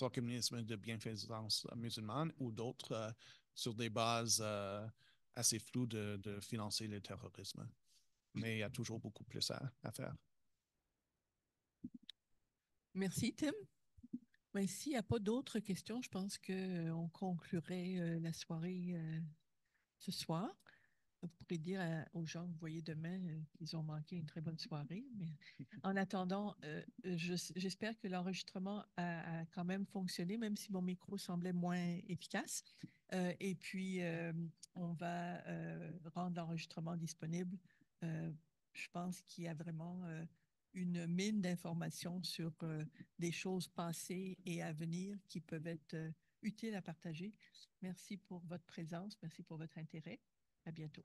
organismes de bienfaisance musulmane ou d'autres sur des bases assez floues de financer le terrorisme. Mais il y a toujours beaucoup plus à faire. Merci, Tim. Mais s'il n'y a pas d'autres questions, je pense qu'on conclurait la soirée ce soir. Vous pourrez dire aux gens que vous voyez demain qu'ils ont manqué une très bonne soirée. Mais en attendant, j'espère que l'enregistrement a quand même fonctionné, même si mon micro semblait moins efficace. Et puis, on va rendre l'enregistrement disponible. Je pense qu'il y a vraiment une mine d'informations sur des choses passées et à venir qui peuvent être utiles à partager. Merci pour votre présence, merci pour votre intérêt. À bientôt.